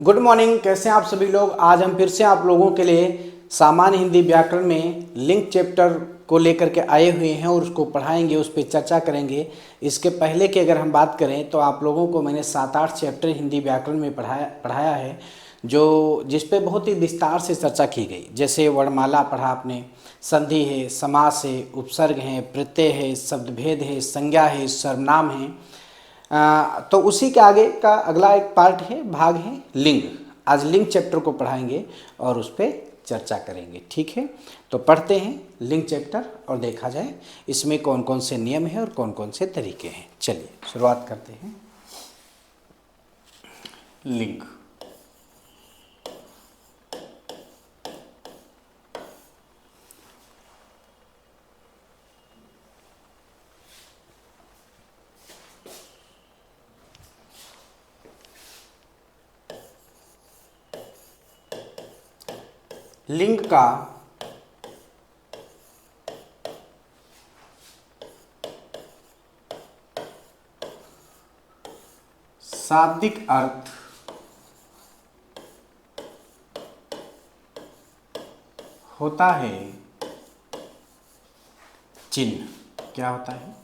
Good morning. कैसे हैं आप सभी लोग। आज हम फिर से आप लोगों के लिए सामान्य हिंदी व्याकरण में लिंक चैप्टर को लेकर के आए हुए हैं और उसको पढ़ाएंगे, उस पर चर्चा करेंगे। इसके पहले की अगर हम बात करें तो आप लोगों को मैंने 7-8 चैप्टर हिंदी व्याकरण में पढ़ाया है जिस पे बहुत ही विस्तार से चर्चा की गई। जैसे वर्णमाला पढ़ा आपने, संधि है, समास है, उपसर्ग है, प्रत्यय है, शब्दभेद है, संज्ञा है, सर्वनाम है। तो उसी के आगे का अगला एक पार्ट है, भाग है लिंग। आज लिंग चैप्टर को पढ़ाएंगे और उस पर चर्चा करेंगे। ठीक है, तो पढ़ते हैं लिंग चैप्टर और देखा जाए इसमें कौन कौन से नियम हैं और कौन कौन से तरीके हैं। चलिए शुरुआत करते हैं। लिंग। लिंग का शाब्दिक अर्थ होता है चिन्ह। क्या होता है?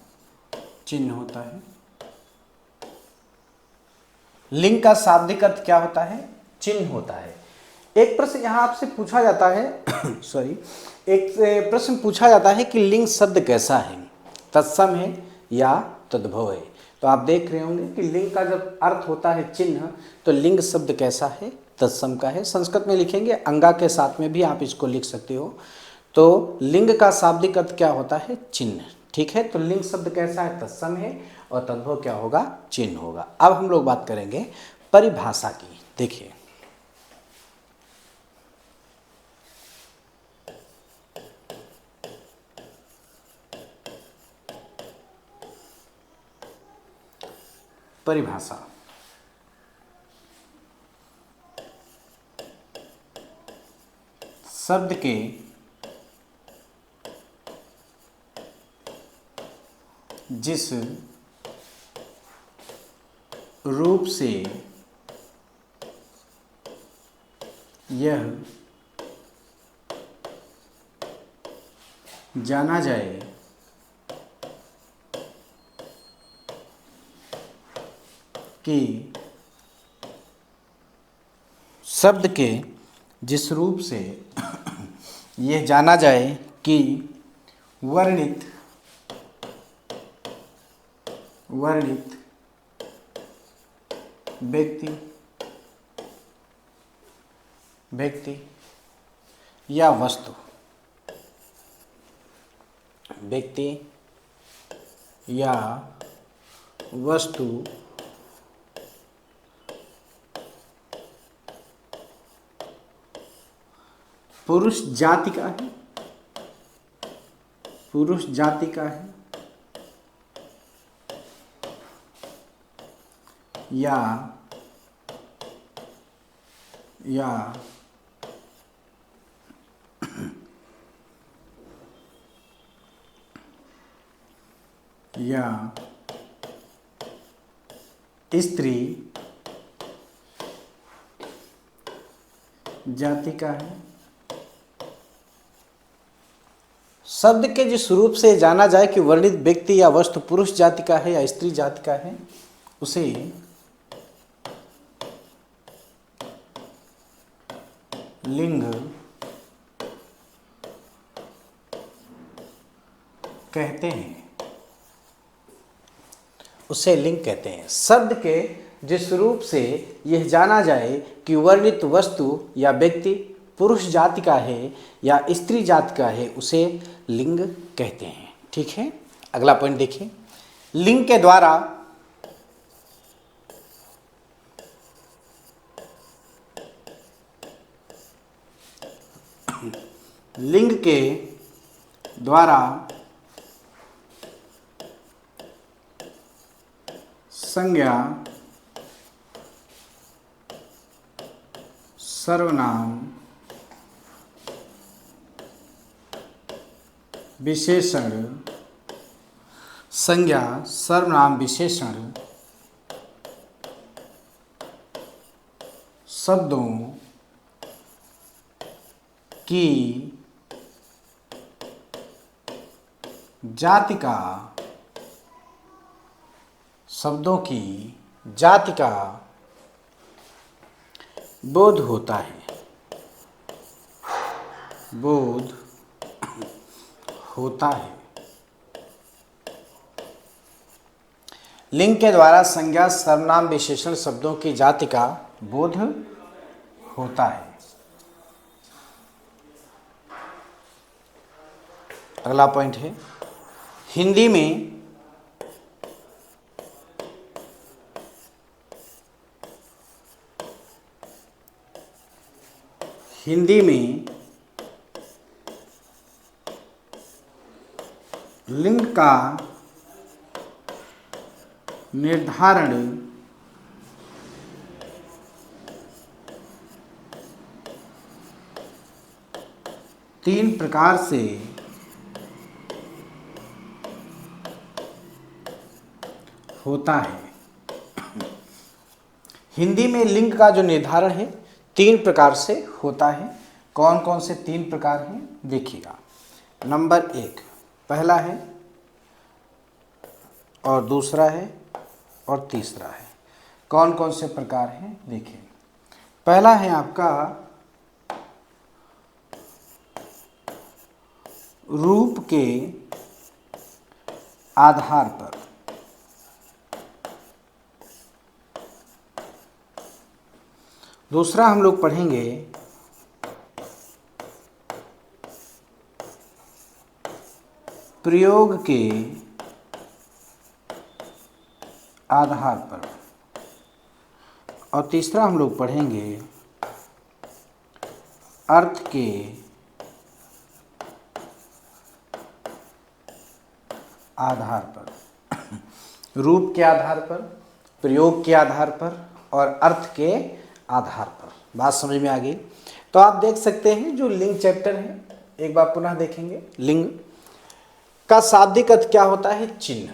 चिन्ह होता है। लिंग का शाब्दिक अर्थ क्या होता है? चिन्ह होता है। एक प्रश्न यहाँ आपसे पूछा जाता है सॉरी, एक प्रश्न पूछा जाता है कि लिंग शब्द कैसा है, तत्सम है या तद्भव है। तो आप देख रहे होंगे कि लिंग का जब अर्थ होता है चिन्ह, तो लिंग शब्द कैसा है? तत्सम का है। संस्कृत में लिखेंगे अंगा के साथ में भी आप इसको लिख सकते हो। तो लिंग का शाब्दिक अर्थ क्या होता है? चिन्ह। ठीक है, तो लिंग शब्द कैसा है? तत्सम है। और तद्भव क्या होगा? चिन्ह होगा। अब हम लोग बात करेंगे परिभाषा की। देखिए, परिभाषा शब्द के जिस रूप से यह जाना जाए कि शब्द के जिस रूप से यह जाना जाए कि वर्णित व्यक्ति या वस्तु, व्यक्ति या वस्तु पुरुष जाति का है, पुरुष जाति का है या स्त्री जाति का है। शब्द के जिस रूप से जाना जाए कि वर्णित व्यक्ति या वस्तु पुरुष जाति का है या स्त्री जाति का है, उसे लिंग कहते हैं। उसे लिंग कहते हैं। शब्द के जिस रूप से यह जाना जाए कि वर्णित वस्तु या व्यक्ति पुरुष जाति का है या स्त्री जाति का है, उसे लिंग कहते हैं। ठीक है, अगला पॉइंट देखिए। लिंग के द्वारा संज्ञा, सर्वनाम, विशेषण, संज्ञा, सर्वनाम, विशेषण, शब्दों की जाति का, शब्दों की जाति का बोध होता है, बोध होता है। लिंग के द्वारा संज्ञा, सर्वनाम, विशेषण शब्दों की जाति का बोध होता है। अगला पॉइंट है, हिंदी में लिंग का निर्धारण तीन प्रकार से होता है। हिंदी में लिंग का जो निर्धारण है तीन प्रकार से होता है। कौन कौन से तीन प्रकार हैं देखिएगा। नंबर एक, पहला है और दूसरा है और तीसरा है। कौन कौन से प्रकार हैं देखिए। पहला है आपका रूप के आधार पर, दूसरा हम लोग पढ़ेंगे प्रयोग के आधार पर, और तीसरा हम लोग पढ़ेंगे अर्थ के आधार पर। रूप के आधार पर, प्रयोग के आधार पर और अर्थ के आधार पर। बात समझ में आ गई। तो आप देख सकते हैं जो लिंग चैप्टर है, एक बार पुनः देखेंगे। लिंग का शाब्दिक अर्थ क्या होता है? चिन्ह।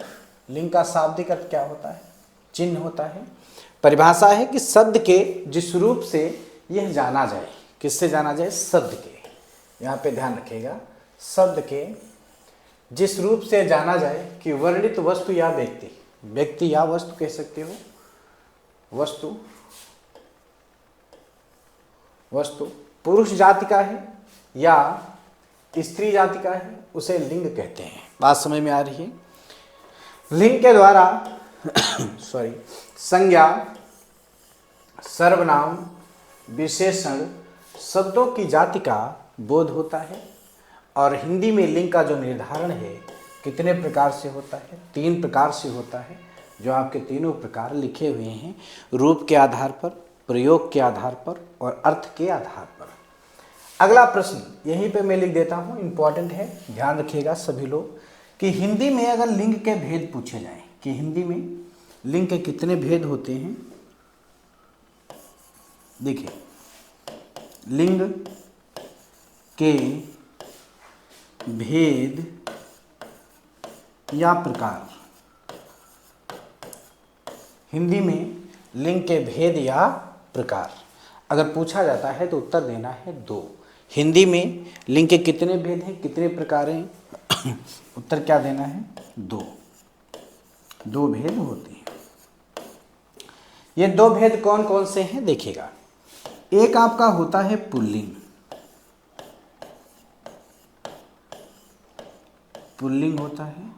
लिंग का शाब्दिक अर्थ क्या होता है? चिन्ह होता है। परिभाषा है कि शब्द के जिस रूप से यह जाना जाए। किससे जाना जाए? शब्द के। यहाँ पे ध्यान रखिएगा, शब्द के जिस रूप से जाना जाए कि वर्णित वस्तु या व्यक्ति, व्यक्ति या वस्तु कह सकते हो, वस्तु, वस्तु पुरुष जाति का है या स्त्री जाति का है, उसे लिंग कहते हैं। बात समझ में आ रही है। लिंग के द्वारा संज्ञा, सर्वनाम, विशेषण शब्दों की जाति का बोध होता है। और हिंदी में लिंग का जो निर्धारण है कितने प्रकार से होता है? तीन प्रकार से होता है, जो आपके तीनों प्रकार लिखे हुए हैं। रूप के आधार पर, प्रयोग के आधार पर और अर्थ के आधार पर। अगला प्रश्न यहीं पे मैं लिख देता हूँ, इंपॉर्टेंट है, ध्यान रखिएगा सभी लोग, कि हिंदी में अगर लिंग के भेद पूछे जाएं कि हिंदी में लिंग के कितने भेद होते हैं। देखिए, लिंग के भेद या प्रकार, हिंदी में लिंग के भेद या प्रकार अगर पूछा जाता है तो उत्तर देना है दो। हिंदी में लिंग के कितने भेद हैं, कितने प्रकार हैं? उत्तर क्या देना है? दो। दो भेद होते हैं। ये दो भेद कौन कौन से हैं देखिएगा। एक आपका होता है पुल्लिंग, पुल्लिंग होता है,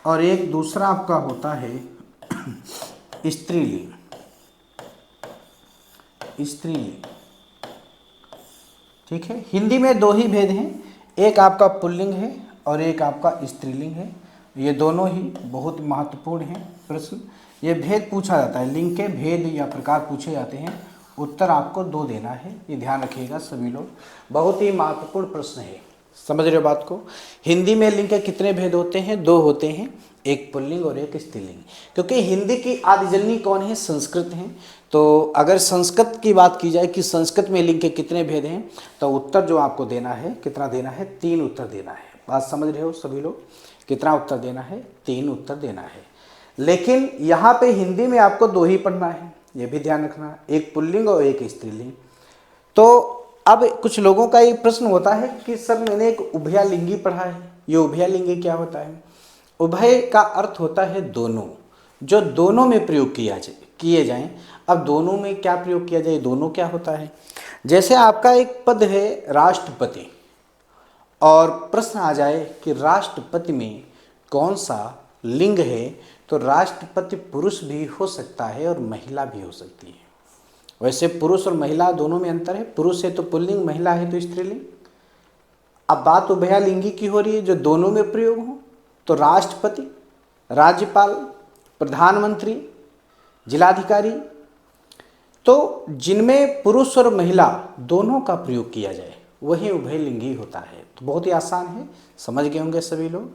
और एक दूसरा आपका होता है स्त्रीलिंग, स्त्रीलिंग। ठीक है, हिंदी में दो ही भेद हैं, एक आपका पुल्लिंग है और एक आपका स्त्रीलिंग है। ये दोनों ही बहुत महत्वपूर्ण हैं प्रश्न। ये भेद पूछा जाता है, लिंग के भेद या प्रकार पूछे जाते हैं, उत्तर आपको दो देना है। ये ध्यान रखिएगा सभी लोग, बहुत ही महत्वपूर्ण प्रश्न है। समझ रहे हो बात को? हिंदी में लिंग के कितने भेद होते हैं? दो होते हैं, एक पुल्लिंग और एक स्त्रीलिंग। क्योंकि हिंदी की आदिजननी कौन है? संस्कृत है। तो अगर संस्कृत की बात की जाए कि संस्कृत में लिंग के कितने भेद हैं, तो उत्तर जो आपको देना है, कितना देना है? तीन उत्तर देना है। बात समझ रहे हो सभी लोग? कितना उत्तर देना है? तीन उत्तर देना है। लेकिन यहाँ पे हिंदी में आपको दो ही पढ़ना है, ये भी ध्यान रखना, एक पुल्लिंग और एक स्त्रीलिंग। तो अब कुछ लोगों का ये प्रश्न होता है कि सर मैंने एक उभयलिंगी पढ़ा है, ये उभयलिंगी क्या होता है? उभय का अर्थ होता है दोनों, जो दोनों में प्रयोग किए जाएं। अब दोनों में क्या प्रयोग किया जाए, दोनों क्या होता है? जैसे आपका एक पद है राष्ट्रपति, और प्रश्न आ जाए कि राष्ट्रपति में कौन सा लिंग है, तो राष्ट्रपति पुरुष भी हो सकता है और महिला भी हो सकती है। वैसे पुरुष और महिला दोनों में अंतर है, पुरुष है तो पुल्लिंग, महिला है तो स्त्रीलिंग। अब बात उभयलिंगी की हो रही है, जो दोनों में प्रयोग हो, तो राष्ट्रपति, राज्यपाल, प्रधानमंत्री, जिलाधिकारी, तो जिनमें पुरुष और महिला दोनों का प्रयोग किया जाए वही उभयलिंगी होता है। तो बहुत ही आसान है, समझ गए होंगे सभी लोग।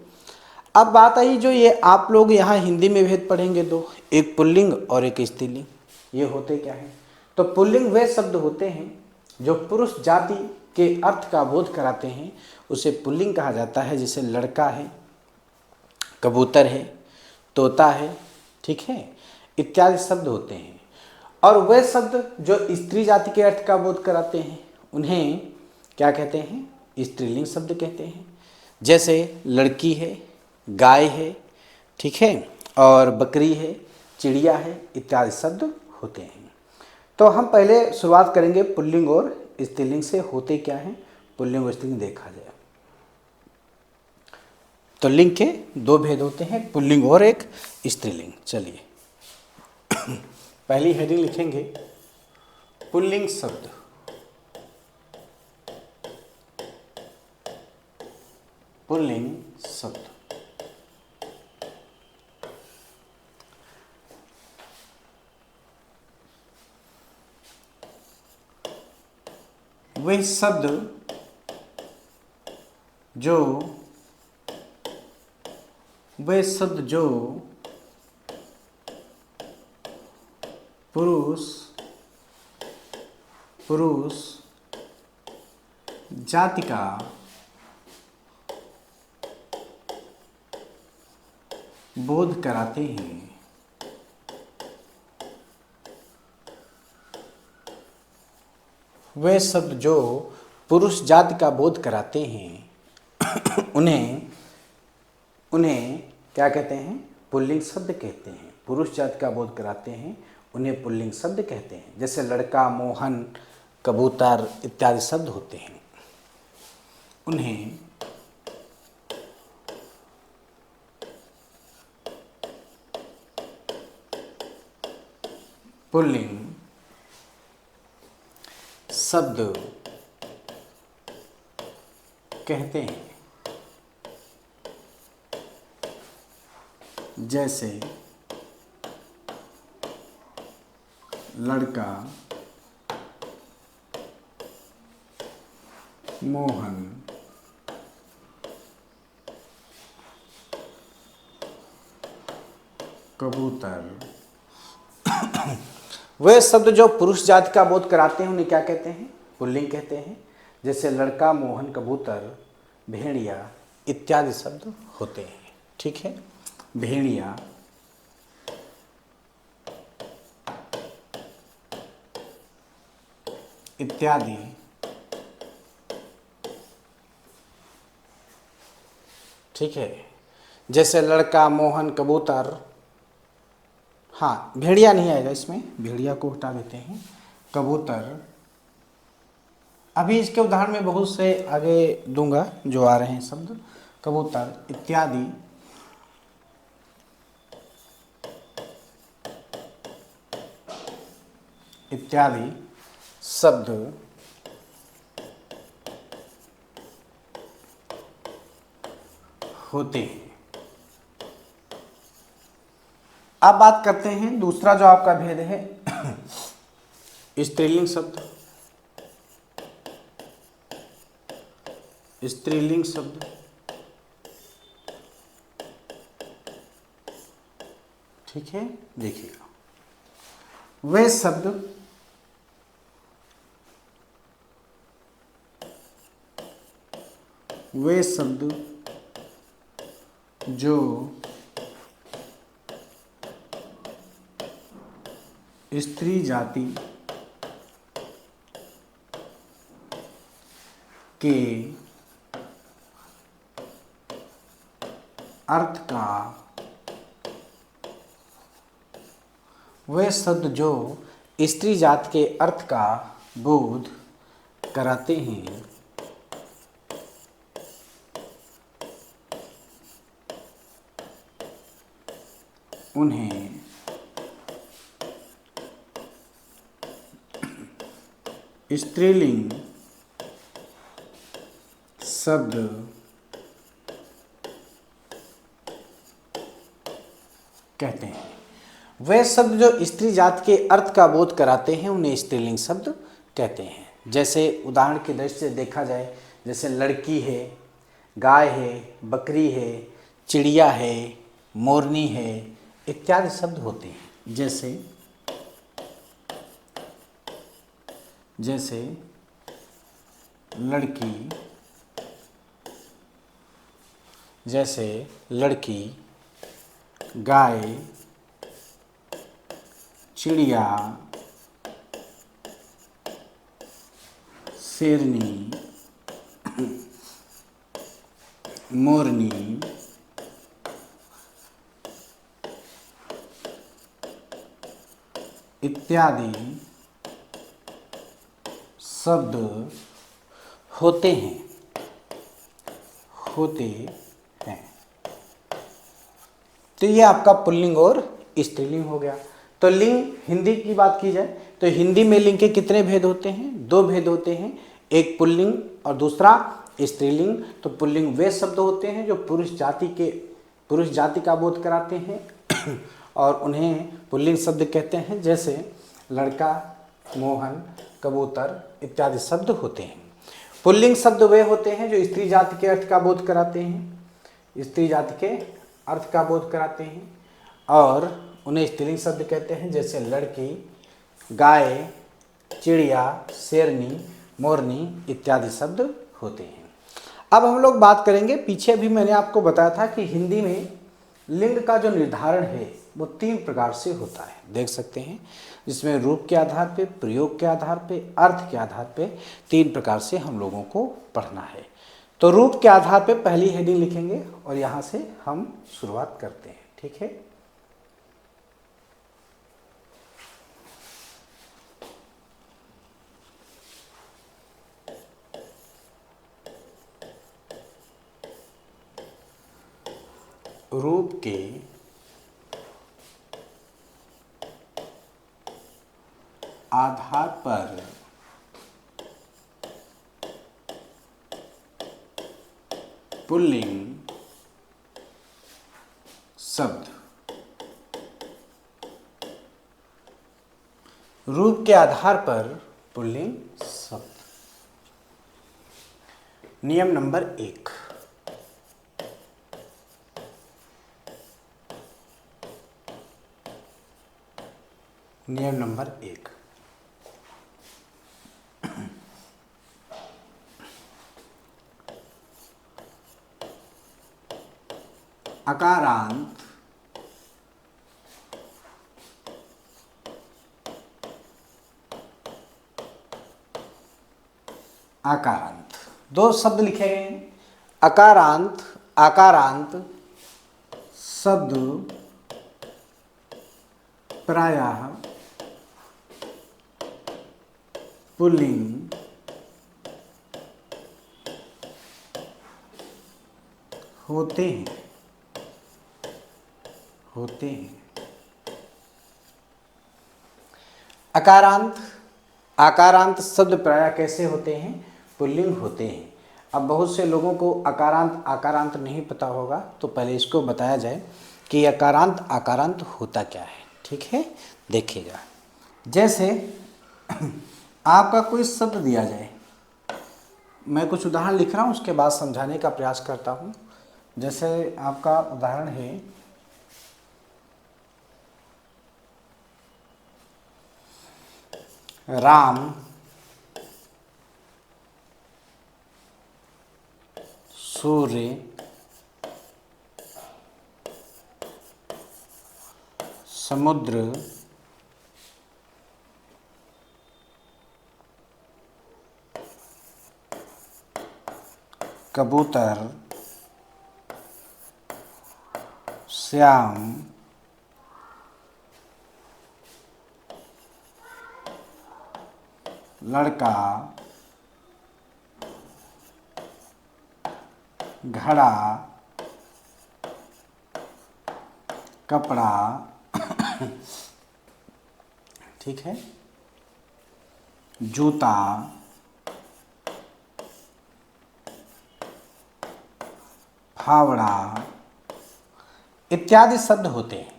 अब बात आई जो ये आप लोग यहाँ हिंदी में भेद पढ़ेंगे दो, एक पुल्लिंग और एक स्त्रीलिंग, ये होते क्या हैं? तो पुल्लिंग वे शब्द होते हैं जो पुरुष जाति के अर्थ का बोध कराते हैं, उसे पुल्लिंग कहा जाता है। जैसे लड़का है, कबूतर है, तोता है, ठीक है, इत्यादि शब्द होते हैं। और वे शब्द जो स्त्री जाति के अर्थ का बोध कराते हैं उन्हें क्या कहते हैं? स्त्रीलिंग शब्द कहते हैं। जैसे लड़की है, गाय है, ठीक है, और बकरी है, चिड़िया है, इत्यादि शब्द होते हैं। तो हम पहले शुरुआत करेंगे पुल्लिंग और स्त्रीलिंग से, होते क्या हैं पुल्लिंग और स्त्रीलिंग देखा जाए। तो लिंग के दो भेद होते हैं, पुल्लिंग और एक स्त्रीलिंग। चलिए पहली हेडिंग लिखेंगे पुल्लिंग शब्द। पुल्लिंग शब्द वे शब्द जो पुरुष जाति का बोध कराते हैं, वे शब्द जो पुरुष जाति का बोध कराते हैं उन्हें क्या कहते हैं? पुल्लिंग शब्द कहते हैं। पुरुष जाति का बोध कराते हैं उन्हें पुल्लिंग शब्द कहते हैं। जैसे लड़का, मोहन, कबूतर इत्यादि शब्द होते हैं, उन्हें पुल्लिंग शब्द कहते हैं। जैसे लड़का, मोहन, कबूतर। वे शब्द जो पुरुष जाति का बोध कराते हैं उन्हें क्या कहते हैं? पुल्लिंग कहते हैं। जैसे लड़का, मोहन, कबूतर, भेड़िया इत्यादि शब्द होते हैं, ठीक है। भेड़िया, इत्यादि ठीक है। जैसे लड़का, मोहन, कबूतर, हाँ भेड़िया नहीं आएगा इसमें, भेड़िया को हटा देते हैं। कबूतर, अभी इसके उदाहरण में बहुत से आगे दूंगा जो आ रहे हैं शब्द। कबूतर इत्यादि शब्द होते हैं। अब बात करते हैं दूसरा जो आपका भेद है स्त्रीलिंग शब्द। स्त्रीलिंग शब्द ठीक है, देखिएगा वे शब्द जो स्त्री जाति के अर्थ का वे शब्द जो स्त्री जाति के अर्थ का बोध कराते हैं उन्हें स्त्रीलिंग शब्द कहते हैं। वे शब्द जो स्त्री जाति के अर्थ का बोध कराते हैं उन्हें स्त्रीलिंग शब्द कहते हैं। जैसे उदाहरण की दृष्टि से देखा जाए, जैसे लड़की है, गाय है, बकरी है, चिड़िया है, मोरनी है इत्यादि शब्द होते हैं। जैसे लड़की, गाय, चिड़िया, शेरनी, मोरनी इत्यादि शब्द होते हैं। तो ये आपका पुल्लिंग और स्त्रीलिंग हो गया। तो लिंग हिंदी की बात की जाए तो हिंदी में लिंग के कितने भेद होते हैं? 2 भेद होते हैं, एक पुल्लिंग और दूसरा स्त्रीलिंग। तो पुल्लिंग वे शब्द होते हैं जो पुरुष जाति का बोध कराते हैं और उन्हें पुल्लिंग शब्द कहते हैं। जैसे लड़का, मोहन, कबूतर इत्यादि शब्द होते हैं। पुल्लिंग शब्द वे होते हैं जो स्त्री जाति के अर्थ का बोध कराते हैं, और उन्हें स्त्रीलिंग शब्द कहते हैं। जैसे लड़की, गाय, चिड़िया, शेरनी, मोरनी इत्यादि शब्द होते हैं। अब हम लोग बात करेंगे, पीछे भी मैंने आपको बताया था कि हिंदी में लिंग का जो निर्धारण है वो 3 प्रकार से होता है, देख सकते हैं, जिसमें रूप के आधार पे, प्रयोग के आधार पे, अर्थ के आधार पे 3 प्रकार से हम लोगों को पढ़ना है। तो रूप के आधार पे पहली हेडिंग लिखेंगे और यहाँ से हम शुरुआत करते हैं, ठीक है। रूप के आधार पर पुल्लिंग शब्द। रूप के आधार पर पुल्लिंग शब्द। नियम नंबर 1, नियम नंबर 1, अकारांत आकारांत 2 शब्द लिखे गए हैं। अकारांत, आकारांत शब्द प्रायः पुल्लिंग होते हैं। आकारांत शब्द प्रायः कैसे होते हैं? पुल्लिंग होते हैं। अब बहुत से लोगों को आकारांत नहीं पता होगा, तो पहले इसको बताया जाए कि आकारांत होता क्या है, ठीक है। देखिएगा, जैसे आपका कोई शब्द दिया जाए, मैं कुछ उदाहरण लिख रहा हूँ, उसके बाद समझाने का प्रयास करता हूँ। जैसे आपका उदाहरण है राम, सूर्य, समुद्र, कबूतर, श्याम, लड़का, घड़ा, कपड़ा, ठीक है, जूता, फावड़ा इत्यादि शब्द होते हैं।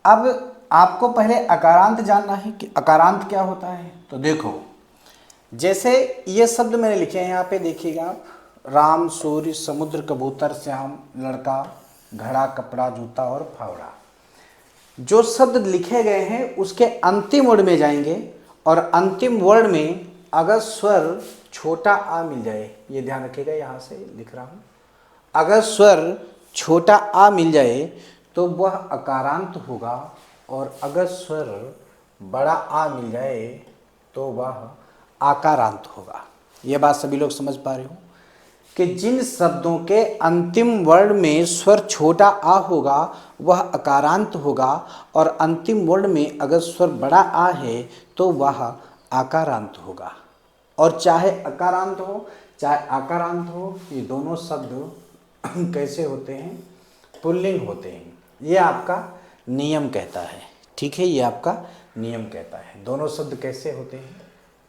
अब आपको पहले अकारांत जानना है कि अकारांत क्या होता है। तो देखो, जैसे ये शब्द मैंने लिखे हैं यहाँ पे, देखिएगा आप, राम, सूर्य, समुद्र, कबूतर, श्याम, लड़का, घड़ा, कपड़ा, जूता और फावड़ा। जो शब्द लिखे गए हैं उसके अंतिम वर्ड में जाएंगे और अंतिम वर्ड में अगर स्वर छोटा आ मिल जाए, ये ध्यान रखिएगा, यहाँ से लिख रहा हूँ, अगर स्वर छोटा आ मिल जाए तो वह अकारांत होगा, और अगर स्वर बड़ा आ मिल जाए तो वह आकारांत होगा। यह बात सभी लोग समझ पा रहे हो कि जिन शब्दों के अंतिम वर्ण में स्वर छोटा आ होगा वह अकारांत होगा, और अंतिम वर्ण में अगर स्वर बड़ा आ है तो वह आकारांत होगा। और चाहे अकारांत हो चाहे आकारांत हो, ये दोनों शब्द कैसे होते हैं? पुल्लिंग होते हैं। ये आपका नियम कहता है, ठीक है, ये आपका नियम कहता है। दोनों शब्द कैसे होते हैं?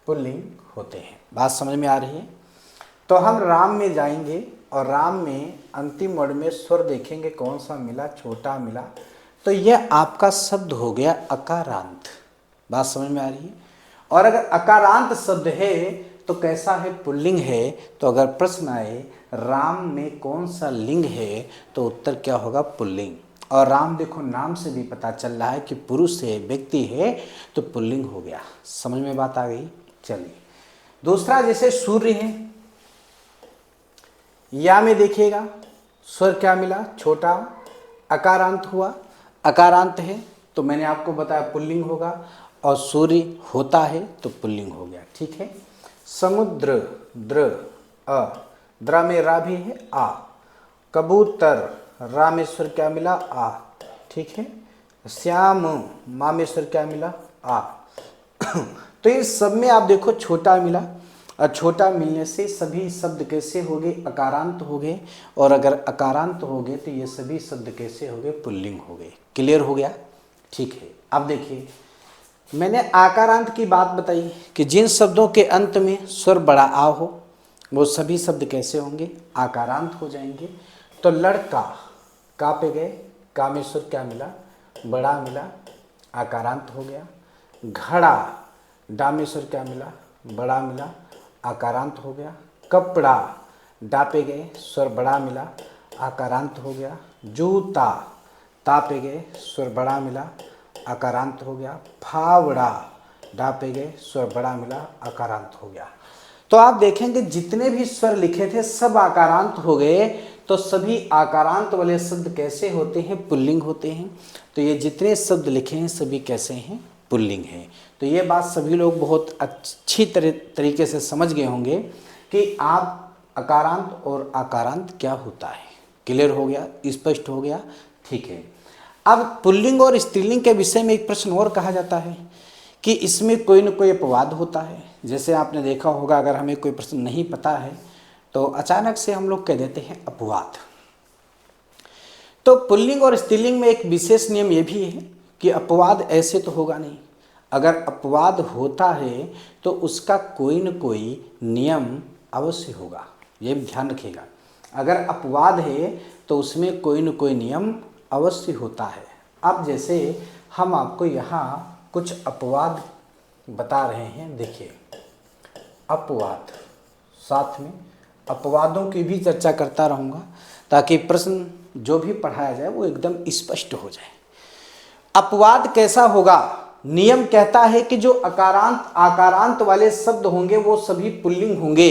पुल्लिंग होते हैं। बात समझ में आ रही है? तो हम राम में जाएंगे और राम में अंतिम वर्ण में स्वर देखेंगे कौन सा मिला, छोटा मिला, तो यह आपका शब्द हो गया अकारांत। बात समझ में आ रही है? और अगर अकारांत शब्द है तो कैसा है? पुल्लिंग है। तो अगर प्रश्न आए राम में कौन सा लिंग है तो उत्तर क्या होगा? पुल्लिंग। और राम देखो नाम से भी पता चल रहा है कि पुरुष है, व्यक्ति है, तो पुल्लिंग हो गया। समझ में बात आ गई? चलिए दूसरा, जैसे सूर्य है, या में देखिएगा स्वर क्या मिला? छोटा, अकारांत हुआ। अकारांत है तो मैंने आपको बताया पुल्लिंग होगा, और सूर्य होता है तो पुल्लिंग हो गया, ठीक है। समुद्र, द्र, अ, द्र में रा भी है, आ। कबूतर, रामेश्वर क्या मिला? आ, ठीक है। श्याम, मामेश्वर क्या मिला? आ। तो इस सब में आप देखो छोटा मिला, और छोटा मिलने से सभी शब्द कैसे हो गए? अकारांत हो गए। और अगर अकारांत हो गए तो ये सभी शब्द कैसे हो गए? पुल्लिंग हो गए। क्लियर हो गया? ठीक है। अब देखिए, मैंने आकारांत की बात बताई कि जिन शब्दों के अंत में स्वर बड़ा आ हो वो सभी शब्द कैसे होंगे? आकारांत हो जाएंगे। तो लड़का, का पे गए, का में स्वर क्या मिला? बड़ा मिला, आकारांत हो गया। घड़ा, डा में स्वर क्या मिला? बड़ा मिला, आकारांत हो गया। कपड़ा, डा पे गए, स्वर बड़ा मिला, आकारांत हो गया। जूता, ता पे गए, स्वर बड़ा मिला, आकारांत हो गया। फावड़ा, डा पे गए, स्वर बड़ा मिला, आकारांत हो गया। तो आप देखेंगे जितने भी स्वर लिखे थे सब आकारांत हो गए। तो सभी आकारांत वाले शब्द कैसे होते हैं? पुल्लिंग होते हैं। तो ये जितने शब्द लिखे हैं सभी कैसे हैं? पुल्लिंग हैं। तो ये बात सभी लोग बहुत अच्छी तरीके से समझ गए होंगे कि आप अकारांत और आकारांत क्या होता है। क्लियर हो गया? स्पष्ट हो गया? ठीक है। अब पुल्लिंग और स्त्रीलिंग के विषय में एक प्रश्न और कहा जाता है कि इसमें कोई न कोई अपवाद होता है। जैसे आपने देखा होगा, अगर हमें कोई प्रश्न नहीं पता है तो अचानक से हम लोग कह देते हैं अपवाद। तो पुल्लिंग और स्त्रीलिंग में एक विशेष नियम ये भी है कि अपवाद ऐसे तो होगा नहीं। अगर अपवाद होता है तो उसका कोई न कोई नियम अवश्य होगा, ये भी ध्यान रखिएगा। अगर अपवाद है तो उसमें कोई न कोई नियम अवश्य होता है। अब जैसे हम आपको यहाँ कुछ अपवाद बता रहे हैं, देखिए अपवाद, साथ में अपवादों की भी चर्चा करता रहूँगा ताकि प्रश्न जो भी पढ़ाया जाए वो एकदम स्पष्ट हो जाए। अपवाद कैसा होगा? नियम कहता है कि जो अकारांत आकारांत वाले शब्द होंगे वो सभी पुल्लिंग होंगे।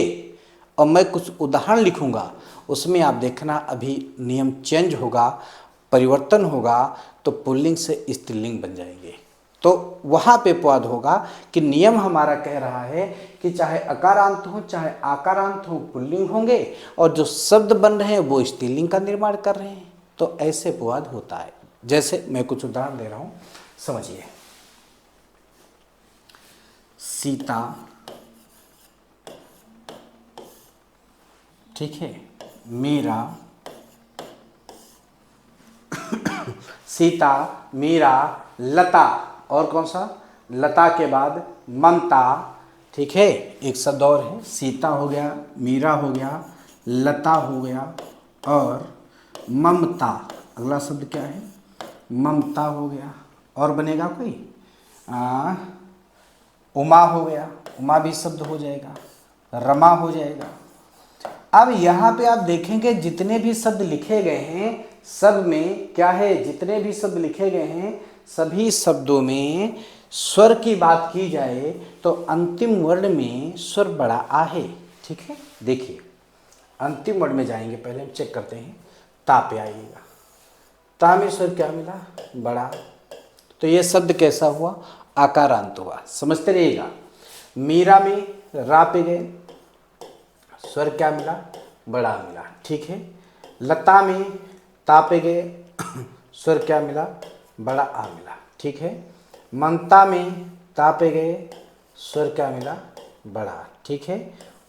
और मैं कुछ उदाहरण लिखूंगा, उसमें आप देखना अभी नियम चेंज होगा, परिवर्तन होगा, तो पुल्लिंग से स्त्रीलिंग बन जाएंगे। तो वहाँ पे अपवाद होगा कि नियम हमारा कह रहा है कि चाहे अकारांत हो चाहे आकारांत हो पुल्लिंग होंगे, और जो शब्द बन रहे हैं वो स्त्रीलिंग का निर्माण कर रहे हैं, तो ऐसे अपवाद होता है। जैसे मैं कुछ उदाहरण दे रहा हूँ, समझिए। सीता, ठीक है, मीरा, सीता, मीरा, लता, और कौन सा, लता के बाद ममता, ठीक है, एक शब्द और है, सीता हो गया, मीरा हो गया, लता हो गया, और ममता, अगला शब्द क्या है, ममता हो गया, और बनेगा कोई उमा हो गया, उमा भी शब्द हो जाएगा, रमा हो जाएगा। अब यहाँ पे आप देखेंगे जितने भी शब्द लिखे गए हैं सब में क्या है, जितने भी शब्द लिखे गए हैं सभी शब्दों में स्वर की बात की जाए तो अंतिम वर्ण में स्वर बड़ा आ है, ठीक है। देखिए अंतिम वर्ण में जाएंगे, पहले हम चेक करते हैं, ता पे आइएगा, ता में स्वर क्या मिला, बड़ा, तो ये शब्द कैसा हुआ, आकारांत हुआ, समझते रहिएगा। मीरा में रा पे गए, स्वर क्या मिला, बड़ा मिला, ठीक है। लता में ता पे गए, स्वर क्या मिला, बड़ा आ मिला, ठीक है। ममता में ता पे गए, स्वर क्या मिला, बड़ा, ठीक है।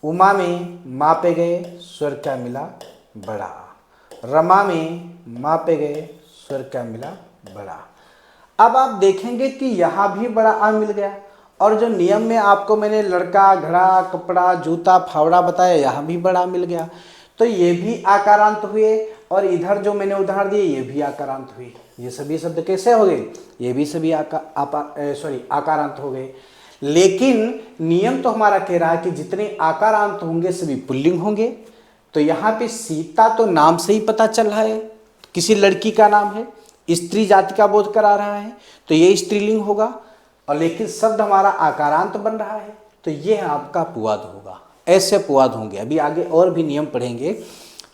उमा में मा पे गए, स्वर क्या मिला, बड़ा। रमा में मा पे गए, स्वर क्या मिला, बड़ा। अब आप देखेंगे कि यहाँ भी बड़ा आ मिल गया, और जो नियम में आपको मैंने लड़का, घड़ा, कपड़ा, जूता, फावड़ा बताया, यहाँ भी बड़ा मिल गया, तो ये भी आकारांत हुए, और इधर जो मैंने उदाहरण दिए ये भी आकारांत हुए। ये सभी शब्द कैसे हो गए, ये भी सभी आकारांत हो गए। लेकिन नियम तो हमारा कह रहा है कि जितने आकारांत होंगे सभी पुल्लिंग होंगे। तो यहाँ पे सीता तो नाम से ही पता चल रहा है किसी लड़की का नाम है, स्त्री जाति का बोध करा रहा है, तो ये स्त्रीलिंग होगा। और लेकिन शब्द हमारा आकारांत बन रहा है, तो ये आपका अपवाद होगा। ऐसे अपवाद होंगे, अभी आगे और भी नियम पढ़ेंगे।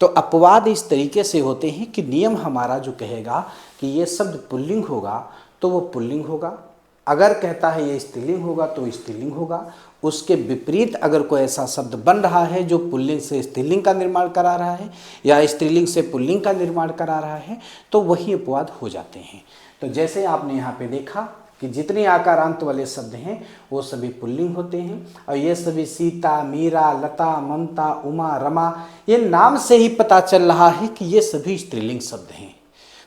तो अपवाद इस तरीके से होते हैं कि नियम हमारा जो कहेगा कि ये शब्द पुल्लिंग होगा तो वो पुल्लिंग होगा, अगर कहता है ये स्त्रीलिंग होगा तो स्त्रीलिंग होगा। उसके विपरीत अगर कोई ऐसा शब्द बन रहा है जो पुल्लिंग से स्त्रीलिंग का निर्माण करा रहा है या स्त्रीलिंग से पुल्लिंग का निर्माण करा रहा है तो वही अपवाद हो जाते हैं। तो जैसे आपने यहाँ पे देखा कि जितने आकारांत वाले शब्द हैं वो सभी पुल्लिंग होते हैं, और ये सभी सीता, मीरा, लता, ममता, उमा, रमा, ये नाम से ही पता चल रहा है कि ये सभी स्त्रीलिंग शब्द हैं।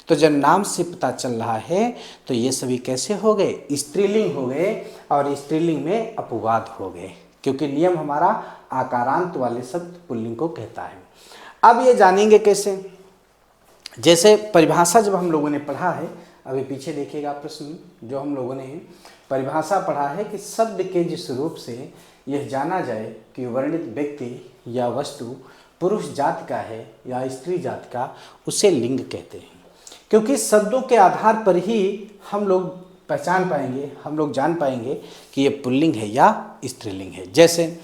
तो जब नाम से पता चल रहा है तो ये सभी कैसे हो गए, स्त्रीलिंग हो गए, और स्त्रीलिंग में अपवाद हो गए, क्योंकि नियम हमारा आकारांत वाले शब्द पुल्लिंग को कहता है। अब ये जानेंगे कैसे, जैसे परिभाषा जब हम लोगों ने पढ़ा है, अभी पीछे देखिएगा प्रश्न जो हम लोगों ने परिभाषा पढ़ा है कि शब्द के जिस रूप से यह जाना जाए कि वर्णित व्यक्ति या वस्तु पुरुष जाति का है या स्त्री जाति का, उसे लिंग कहते हैं। क्योंकि शब्दों के आधार पर ही हम लोग पहचान पाएंगे, हम लोग जान पाएंगे कि ये पुल्लिंग है या स्त्रीलिंग है। जैसे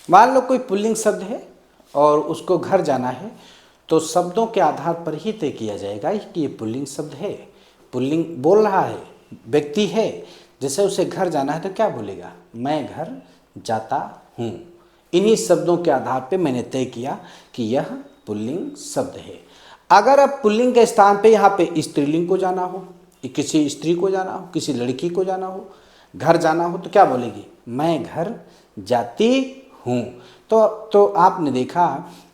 मान लो कोई पुल्लिंग शब्द है और उसको घर जाना है, तो शब्दों के आधार पर ही तय किया जाएगा कि ये पुल्लिंग शब्द है, पुल्लिंग बोल रहा है, व्यक्ति है। जैसे उसे घर जाना है तो क्या बोलेगा, मैं घर जाता हूँ। इन्हीं शब्दों के आधार पे मैंने तय किया कि यह पुल्लिंग शब्द है। अगर अब पुल्लिंग के स्थान पे यहाँ पे स्त्रीलिंग को जाना हो, किसी स्त्री को जाना हो, किसी लड़की को जाना हो, घर जाना हो, तो क्या बोलेगी, मैं घर जाती हूँ। तो आपने देखा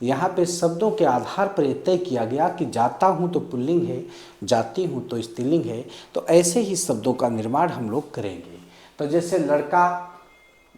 यहाँ पे शब्दों के आधार पर यह तय किया गया कि जाता हूँ तो पुल्लिंग है, जाती हूँ तो स्त्रीलिंग है। तो ऐसे ही शब्दों का निर्माण हम लोग करेंगे। तो जैसे लड़का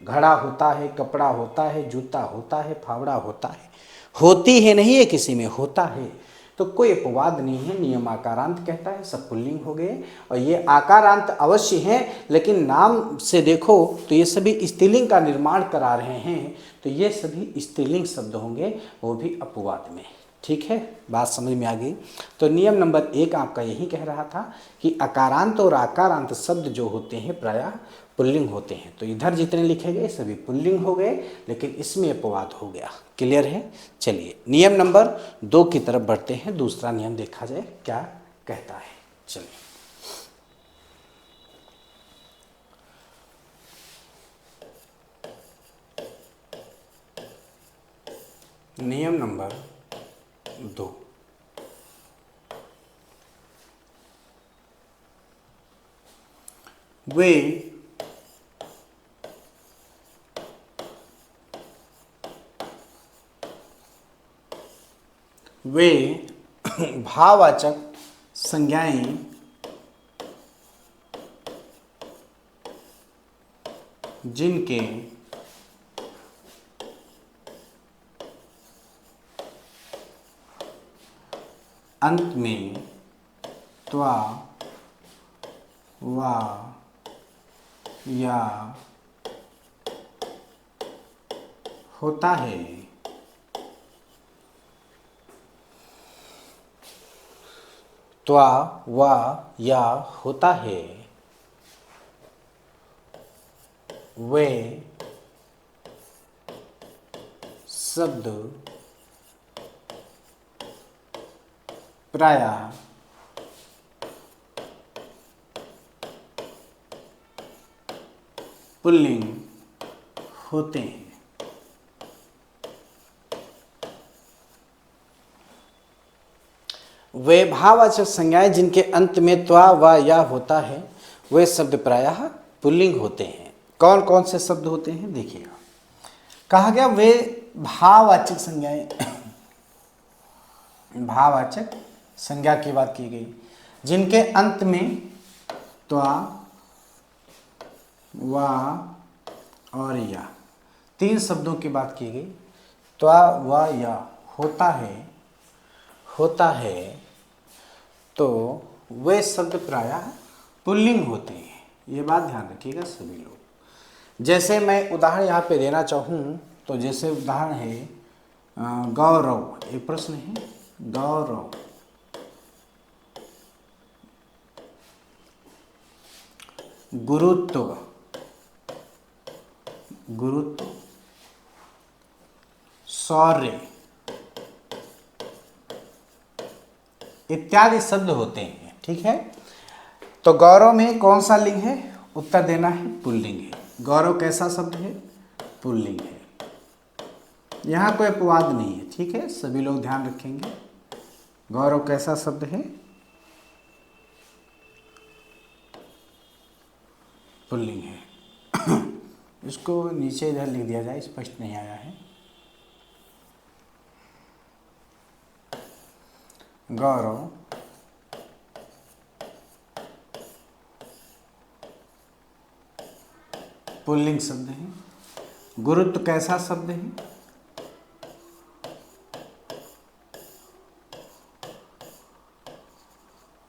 घड़ा होता है, कपड़ा होता है, जूता होता है, फावड़ा होता है, होती है नहीं है किसी में, होता है, तो कोई अपवाद नहीं है। नियम आकारांत कहता है, सब पुल्लिंग हो गए। और ये आकारांत अवश्य हैं, लेकिन नाम से देखो तो ये सभी स्त्रीलिंग का निर्माण करा रहे हैं, तो ये सभी स्त्रीलिंग शब्द होंगे, वो भी अपवाद में। ठीक है, बात समझ में आ गई। तो नियम नंबर 1 आपका यही कह रहा था कि अकारांत और आकारांत शब्द जो होते हैं प्रायः पुल्लिंग होते हैं। तो इधर जितने लिखे गए सभी पुल्लिंग हो गए, लेकिन इसमें अपवाद हो गया। क्लियर है? चलिए नियम नंबर 2 की तरफ बढ़ते हैं। दूसरा नियम देखा जाए क्या कहता है। चलिए नियम नंबर 2, वे भाववाचक संज्ञाएं जिनके अंत में त्वा वा या होता है, त्वा वा या होता है, वे शब्द प्रायः पुल्लिंग होते हैं। वे भाववाचक संज्ञाएं जिनके अंत में त्वा व या होता है, वे शब्द प्रायः पुल्लिंग होते हैं। कौन कौन से शब्द होते हैं देखिएगा। कहा गया वे भाववाचक संज्ञाएं, भाववाचक संज्ञा की बात की गई जिनके अंत में त्वा वा और या, 3 शब्दों की बात की गई। त्वा वा या होता है तो वे शब्द प्रायः पुल्लिंग होते हैं। ये बात ध्यान रखिएगा सभी लोग। जैसे मैं उदाहरण यहाँ पे देना चाहूँ तो जैसे उदाहरण है गौरव, एक प्रश्न है गौरव, गुरुत्व, शौर्य इत्यादि शब्द होते हैं। ठीक है, तो गौरव में कौन सा लिंग है, उत्तर देना है पुल्लिंग है। गौरव कैसा शब्द है, पुल्लिंग है। यहाँ कोई अपवाद नहीं है। ठीक है, सभी लोग ध्यान रखेंगे। गौरव कैसा शब्द है, पुल्लिंग है। इसको नीचे इधर लिख दिया जाए, स्पष्ट नहीं आया है। गौरव पुल्लिंग शब्द है। गुरुत्व कैसा शब्द है,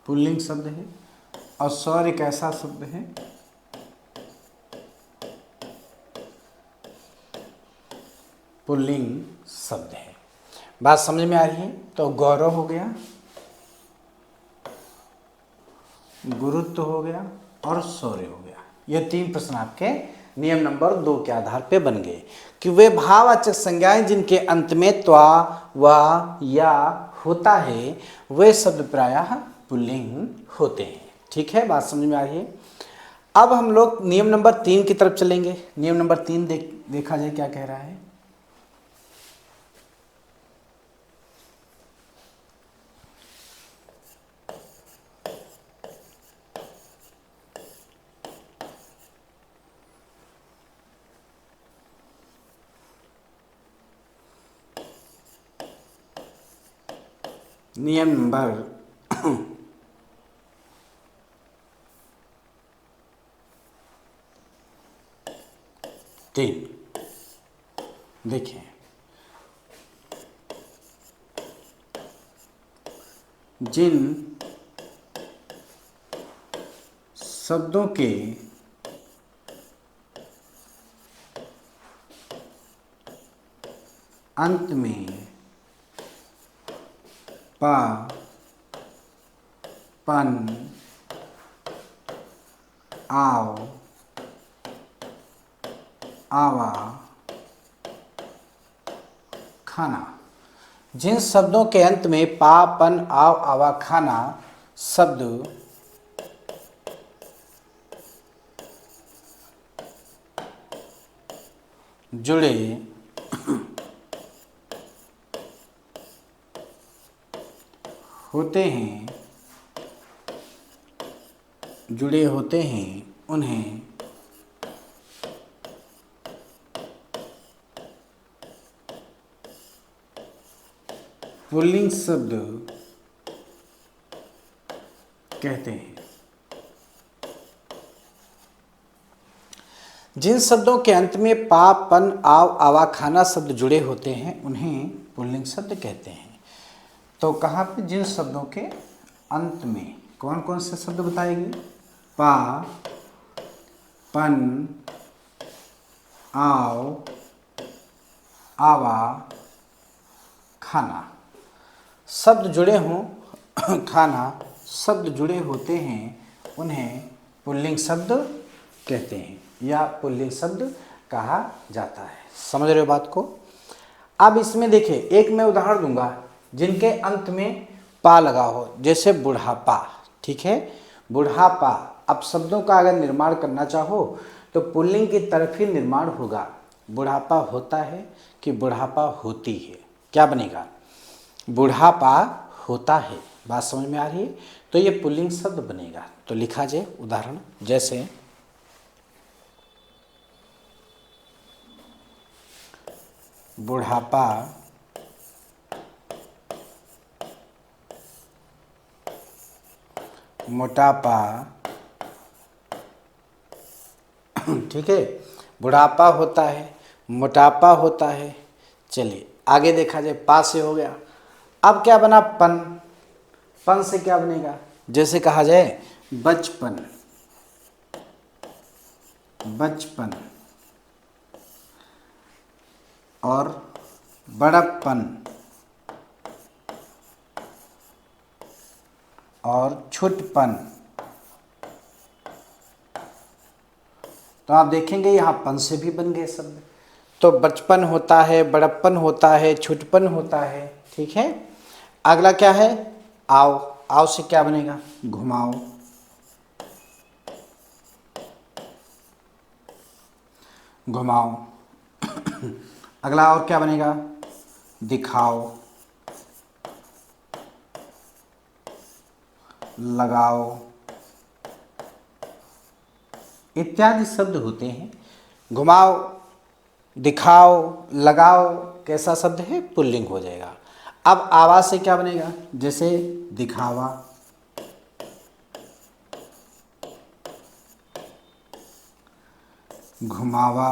पुल्लिंग शब्द है। और शौर्य कैसा शब्द है, पुल्लिंग शब्द है। बात समझ में आ रही है। तो गौरव हो गया, गुरुत्व हो गया और शौर्य हो गया। ये 3 प्रश्न आपके नियम नंबर 2 के आधार पे बन गए कि वे भाववाचक संज्ञाएं जिनके अंत में त्वा वा या होता है, वे शब्द प्रायः पुल्लिंग होते हैं। ठीक है, बात समझ में आ रही है। अब हम लोग नियम नंबर 3 की तरफ चलेंगे। नियम नंबर 3 देखा जाए क्या कह रहा है। नियम नंबर 3 देखिए, जिन शब्दों के अंत में पा, पन, आव, आवा, खाना, जिन शब्दों के अंत में पा, पन, आव, आवा, खाना शब्द जुड़े होते हैं, जुड़े होते हैं, उन्हें पुल्लिंग शब्द कहते हैं। जिन शब्दों के अंत में पा, पन, आव, आवा, खाना शब्द जुड़े होते हैं उन्हें पुल्लिंग शब्द कहते हैं। तो कहाँ पे जिन शब्दों के अंत में कौन कौन से शब्द बताएंगे? पा, पन, आव, आवा, खाना शब्द जुड़े हों खाना शब्द जुड़े होते हैं उन्हें पुल्लिंग शब्द कहते हैं या पुल्लिंग शब्द कहा जाता है। समझ रहे हो बात को? अब इसमें देखिए एक मैं उदाहरण दूंगा जिनके अंत में पा लगा हो, जैसे बुढ़ापा। ठीक है, बुढ़ापा। अब शब्दों का अगर निर्माण करना चाहो तो पुल्लिंग की तरफ ही निर्माण होगा। बुढ़ापा होता है कि बुढ़ापा होती है, क्या बनेगा? बुढ़ापा होता है। बात समझ में आ रही है? तो ये पुल्लिंग शब्द बनेगा। तो लिखा जाए उदाहरण, जैसे बुढ़ापा, मोटापा। ठीक है, बुढ़ापा होता है, मोटापा होता है। चलिए आगे देखा जाए, पा से हो गया। अब क्या बना? पन। पन से क्या बनेगा? जैसे कहा जाए बचपन, बचपन और बड़प्पन और छुटपन। तो आप देखेंगे यहाँ पन से भी बन गए शब्द। तो बचपन होता है, बड़प्पन होता है, छुटपन होता है। ठीक है, अगला क्या है? आओ। आओ से क्या बनेगा? घुमाओ, घुमाओ। अगला और क्या बनेगा? दिखाओ, लगाओ इत्यादि शब्द होते हैं। घुमाओ, दिखाओ, लगाओ कैसा शब्द है? पुल्लिंग हो जाएगा। अब आवाज से क्या बनेगा? जैसे दिखावा, घुमावा,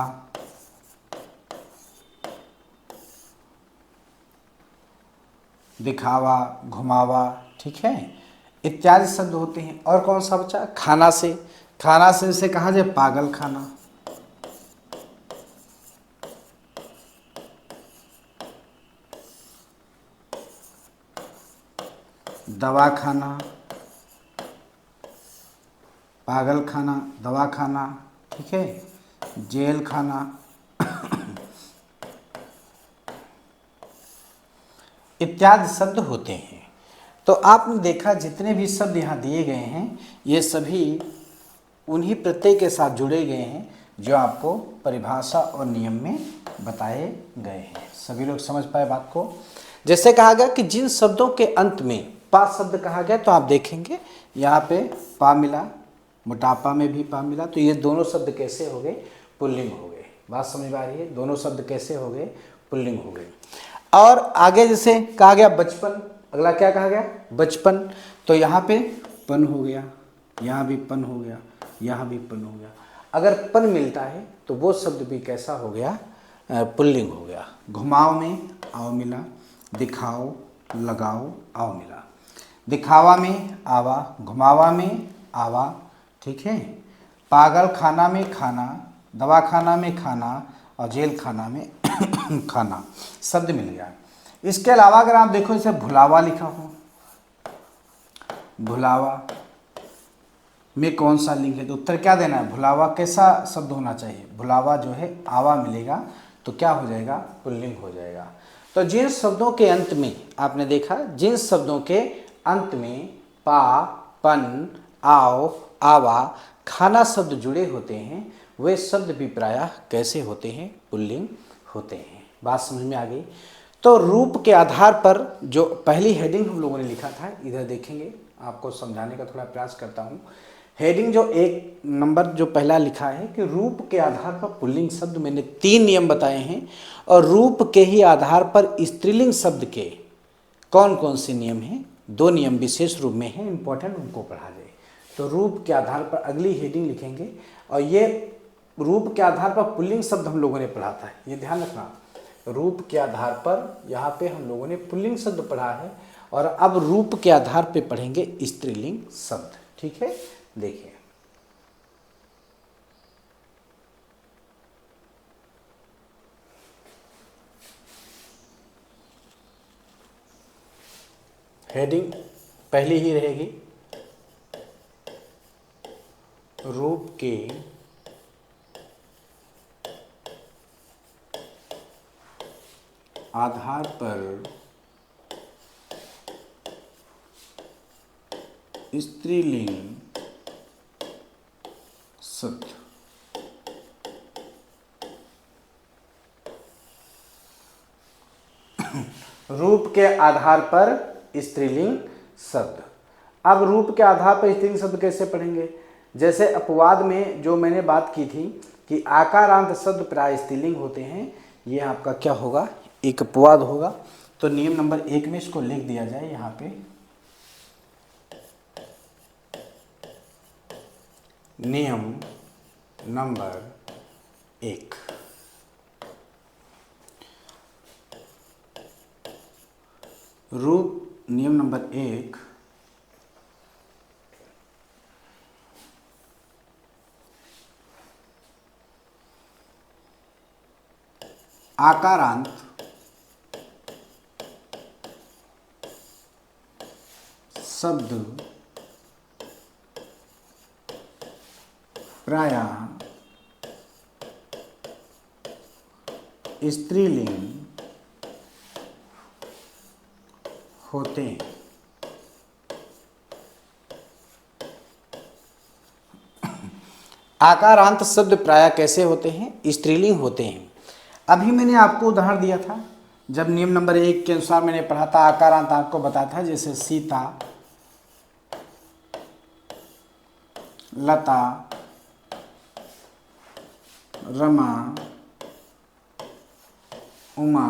दिखावा, घुमावा। ठीक है, इत्यादि शब्द होते हैं। और कौन सा बचा? खाना से। खाना से कहा जाए पागल खाना, दवा खाना, पागल खाना, दवा खाना। ठीक है, जेल खाना। इत्यादि शब्द होते हैं। तो आपने देखा जितने भी शब्द यहाँ दिए गए हैं ये सभी उन्हीं प्रत्यय के साथ जुड़े गए हैं जो आपको परिभाषा और नियम में बताए गए हैं। सभी लोग समझ पाए बात को? जैसे कहा गया कि जिन शब्दों के अंत में पा शब्द कहा गया, तो आप देखेंगे यहाँ पे पा मिला, मोटापा में भी पा मिला। तो ये दोनों शब्द कैसे हो गए? पुल्लिंग हो गए। बात समझ में आ रही है? दोनों शब्द कैसे हो गए? पुल्लिंग हो गए। और आगे जैसे कहा गया बचपन, अगला क्या कहा गया? बचपन। तो यहाँ पे पन हो गया, यहाँ भी पन हो गया, यहाँ भी पन हो गया। अगर पन मिलता है तो वो शब्द भी कैसा हो गया? पुल्लिंग हो गया। घुमाओ में आओ मिला, दिखाओ, लगाओ, आओ मिला। दिखावा में आवा, घुमावा में आवा। ठीक है, पागल खाना में खाना, दवा खाना में खाना और जेल खाना में खाना शब्द मिल गया। इसके अलावा अगर आप देखो जैसे भुलावा लिखा हो, भुलावा में कौन सा लिंग है? तो उत्तर क्या देना है? भुलावा कैसा शब्द होना चाहिए? भुलावा जो है आवा मिलेगा तो क्या हो जाएगा? पुल्लिंग हो जाएगा। तो जिन शब्दों के अंत में आपने देखा, जिन शब्दों के अंत में पा, पन, आओ, आवा, खाना शब्द जुड़े होते हैं वे शब्द भी प्रायः कैसे होते हैं? पुल्लिंग होते हैं। बात समझ में आ गई? तो रूप के आधार पर जो पहली हेडिंग हम लोगों ने लिखा था, इधर देखेंगे, आपको समझाने का थोड़ा प्रयास करता हूँ। हेडिंग जो एक नंबर जो पहला लिखा है कि रूप के आधार पर पुल्लिंग शब्द, मैंने 3 नियम बताए हैं, और रूप के ही आधार पर स्त्रीलिंग शब्द के कौन कौन से नियम हैं, 2 नियम विशेष रूप में हैं, इंपॉर्टेंट, उनको पढ़ा जाए। तो रूप के आधार पर अगली हेडिंग लिखेंगे, और ये रूप के आधार पर पुल्लिंग शब्द हम लोगों ने पढ़ा था, ये ध्यान रखना। रूप के आधार पर यहाँ पे हम लोगों ने पुल्लिंग शब्द पढ़ा है, और अब रूप के आधार पे पढ़ेंगे स्त्रीलिंग शब्द। ठीक है, देखिए हेडिंग पहली ही रहेगी, रूप के आधार पर स्त्रीलिंग शब्द। रूप के आधार पर स्त्रीलिंग शब्द। अब रूप के आधार पर स्त्रीलिंग शब्द कैसे पढ़ेंगे? जैसे अपवाद में जो मैंने बात की थी कि आकारांत शब्द प्राय स्त्रीलिंग होते हैं, ये आपका क्या होगा, एक अपवाद होगा। तो नियम नंबर 1 में इसको लिख दिया जाए यहाँ पे, नियम नंबर 1, रूप नियम नंबर 1, आकारांत शब्द प्रायः स्त्रीलिंग होते हैं। आकारांत शब्द प्रायः कैसे होते हैं? स्त्रीलिंग होते हैं। अभी मैंने आपको उदाहरण दिया था, जब नियम नंबर 1 के अनुसार मैंने पढ़ा था, आकारांत आपको बताया था, जैसे सीता, लता, रमा, उमा,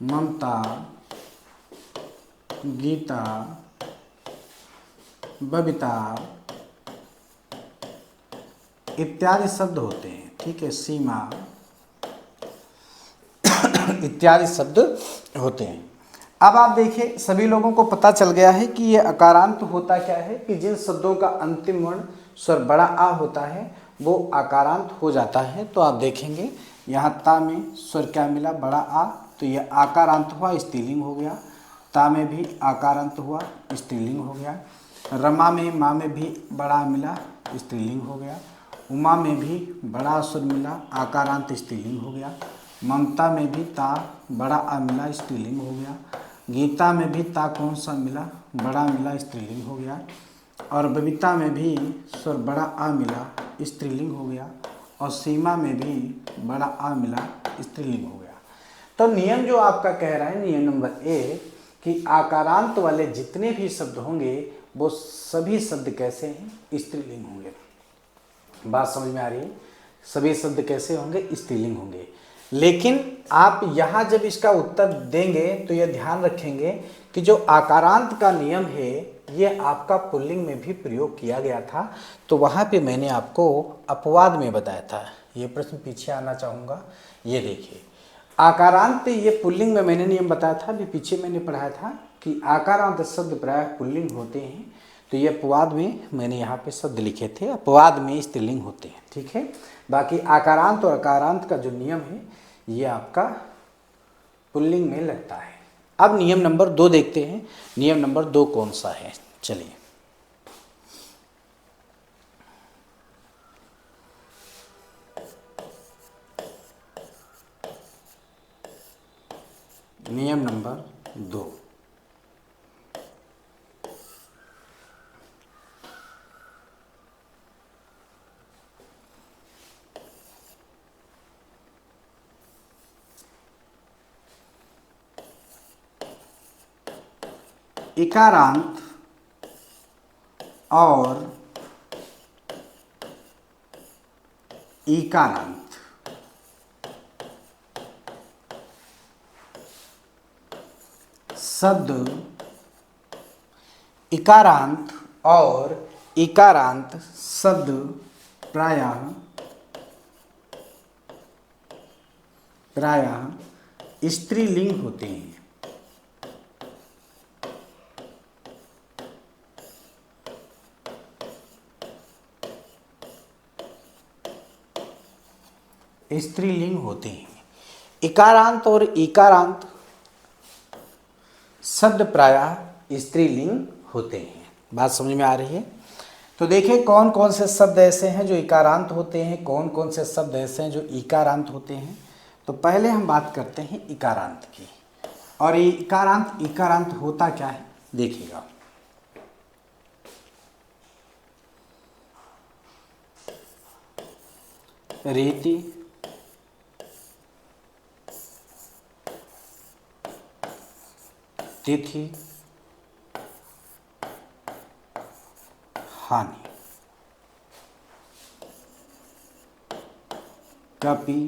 ममता, गीता, बबीता इत्यादि शब्द होते हैं। ठीक है, सीमा इत्यादि शब्द होते हैं। अब आप देखिए, सभी लोगों को पता चल गया है कि ये आकारांत होता क्या है, कि जिन शब्दों का अंतिम वर्ण स्वर बड़ा आ होता है वो आकारांत हो जाता है। तो आप देखेंगे यहाँ ता में स्वर क्या मिला, बड़ा आ, तो ये आकारांत हुआ, स्त्रीलिंग हो गया। ता में भी आकारांत हुआ, स्त्रीलिंग हो गया। रमा में, माँ में भी बड़ा मिला, स्त्रीलिंग हो गया। उमा में भी बड़ा स्वर मिला, आकारांत, स्त्रीलिंग हो गया। ममता में भी ता बड़ा आ मिला, स्त्रीलिंग हो गया। गीता में भी ता कौन सा मिला, बड़ा मिला, स्त्रीलिंग हो गया। और बबीता में भी स्वर बड़ा आ मिला, स्त्रीलिंग हो गया। और सीमा में भी बड़ा आ मिला, स्त्रीलिंग हो गया। तो नियम जो आपका कह रहा है, नियम नंबर 1, कि आकारांत वाले जितने भी शब्द होंगे वो सभी शब्द कैसे हैं, स्त्रीलिंग होंगे। बात समझ में आ रही है? सभी शब्द कैसे होंगे, स्त्रीलिंग होंगे। लेकिन आप यहाँ जब इसका उत्तर देंगे तो यह ध्यान रखेंगे कि जो आकारांत का नियम है ये आपका पुल्लिंग में भी प्रयोग किया गया था। तो वहाँ पे मैंने आपको अपवाद में बताया था। ये प्रश्न पीछे आना चाहूँगा, ये देखिए, आकारांत ये पुल्लिंग में मैंने नियम बताया था, अभी पीछे मैंने पढ़ाया था कि आकारांत शब्द प्रायः पुल्लिंग होते हैं। तो ये अपवाद में मैंने यहाँ पे शब्द लिखे थे, अपवाद में स्त्रीलिंग होते हैं। ठीक है, बाकी आकारांत और अकारांत का जो नियम है ये आपका पुल्लिंग में लगता है। अब नियम नंबर 2 देखते हैं, नियम नंबर 2 कौन सा है, चलिए। नियम नंबर 2, इकारांत और इकारांत शब्द इकारांत और इकारांत शब्द प्रायः स्त्रीलिंग होते हैं। स्त्रीलिंग होते हैं। इकारांत और इकारांत शब्द प्रायः स्त्रीलिंग होते हैं। बात समझ में आ रही है? तो देखिए कौन कौन से शब्द ऐसे हैं जो इकारांत होते हैं, कौन कौन से शब्द ऐसे हैं जो इकारांत होते हैं। तो पहले हम बात करते हैं इकारांत की। और ये इकारांत होता क्या है देखिएगा। रीति, तिथि, हानि, कपि,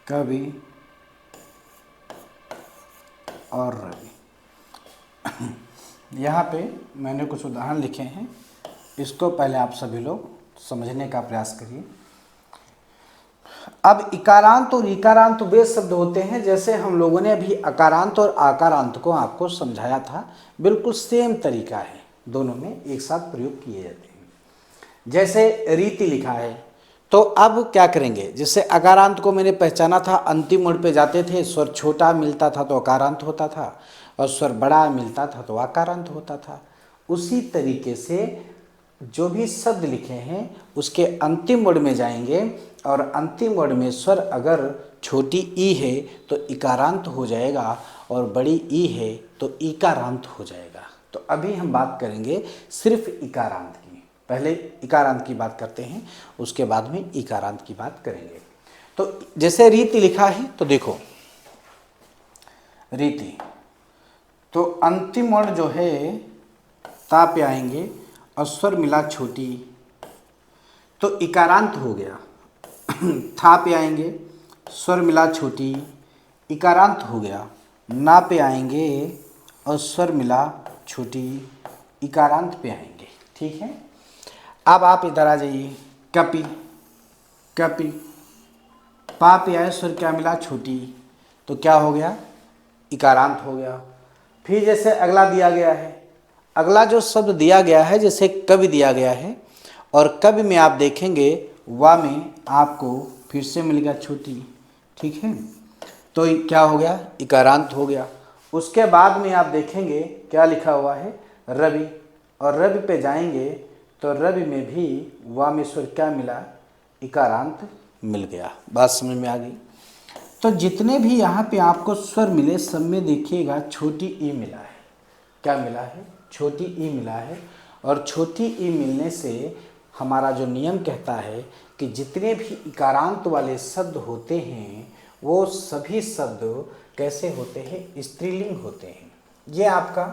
कवि और रवि। यहाँ पे मैंने कुछ उदाहरण लिखे हैं, इसको पहले आप सभी लोग समझने का प्रयास करिए। अब इकारांत और इकारांत वे शब्द होते हैं, जैसे हम लोगों ने अभी अकारांत और आकारांत को आपको समझाया था, बिल्कुल सेम तरीका है, दोनों में एक साथ प्रयोग किए जाते हैं। जैसे रीति लिखा है, तो अब क्या करेंगे, जैसे अकारांत को मैंने पहचाना था, अंतिम मोड़ पे जाते थे, स्वर छोटा मिलता था तो अकारांत होता था, और स्वर बड़ा मिलता था तो आकारांत होता था। उसी तरीके से जो भी शब्द लिखे हैं उसके अंतिम वर्ड में जाएंगे, और अंतिम वर्ड में स्वर अगर छोटी ई है तो इकारांत हो जाएगा, और बड़ी ई है तो इकारांत हो जाएगा। तो अभी हम बात करेंगे सिर्फ इकारांत की। पहले इकारांत की बात करते हैं, उसके बाद में इकारांत की बात करेंगे। तो जैसे रीति लिखा है, तो देखो रीति, तो अंतिम वर्ण जो है ता पे आएंगे और स्वर मिला छोटी तो इकारांत हो गया। था पे आएंगे, स्वर मिला छोटी, इकारांत हो गया। ना पे आएंगे और स्वर मिला छोटी, इकारांत पे आएंगे। ठीक है, अब आप इधर आ जाइए। कपि, कपि, पा पे आए, स्वर क्या मिला छोटी, तो क्या हो गया, इकारांत हो गया। फिर जैसे अगला दिया गया है, अगला जो शब्द दिया गया है, जैसे कवि दिया गया है, और कवि में आप देखेंगे वा में आपको फिर से मिलेगा छोटी। ठीक है, तो क्या हो गया, इकारांत हो गया। उसके बाद में आप देखेंगे क्या लिखा हुआ है, रवि, और रवि पे जाएंगे तो रवि में भी वा में स्वर क्या मिला, इकारांत मिल गया। बात समझ में आ गई? तो जितने भी यहाँ पे आपको स्वर मिले सब में देखिएगा छोटी ई मिला है। क्या मिला है, छोटी ई मिला है। और छोटी ई मिलने से हमारा जो नियम कहता है कि जितने भी इकारांत वाले शब्द होते हैं वो सभी शब्द कैसे होते हैं, स्त्रीलिंग होते हैं। ये आपका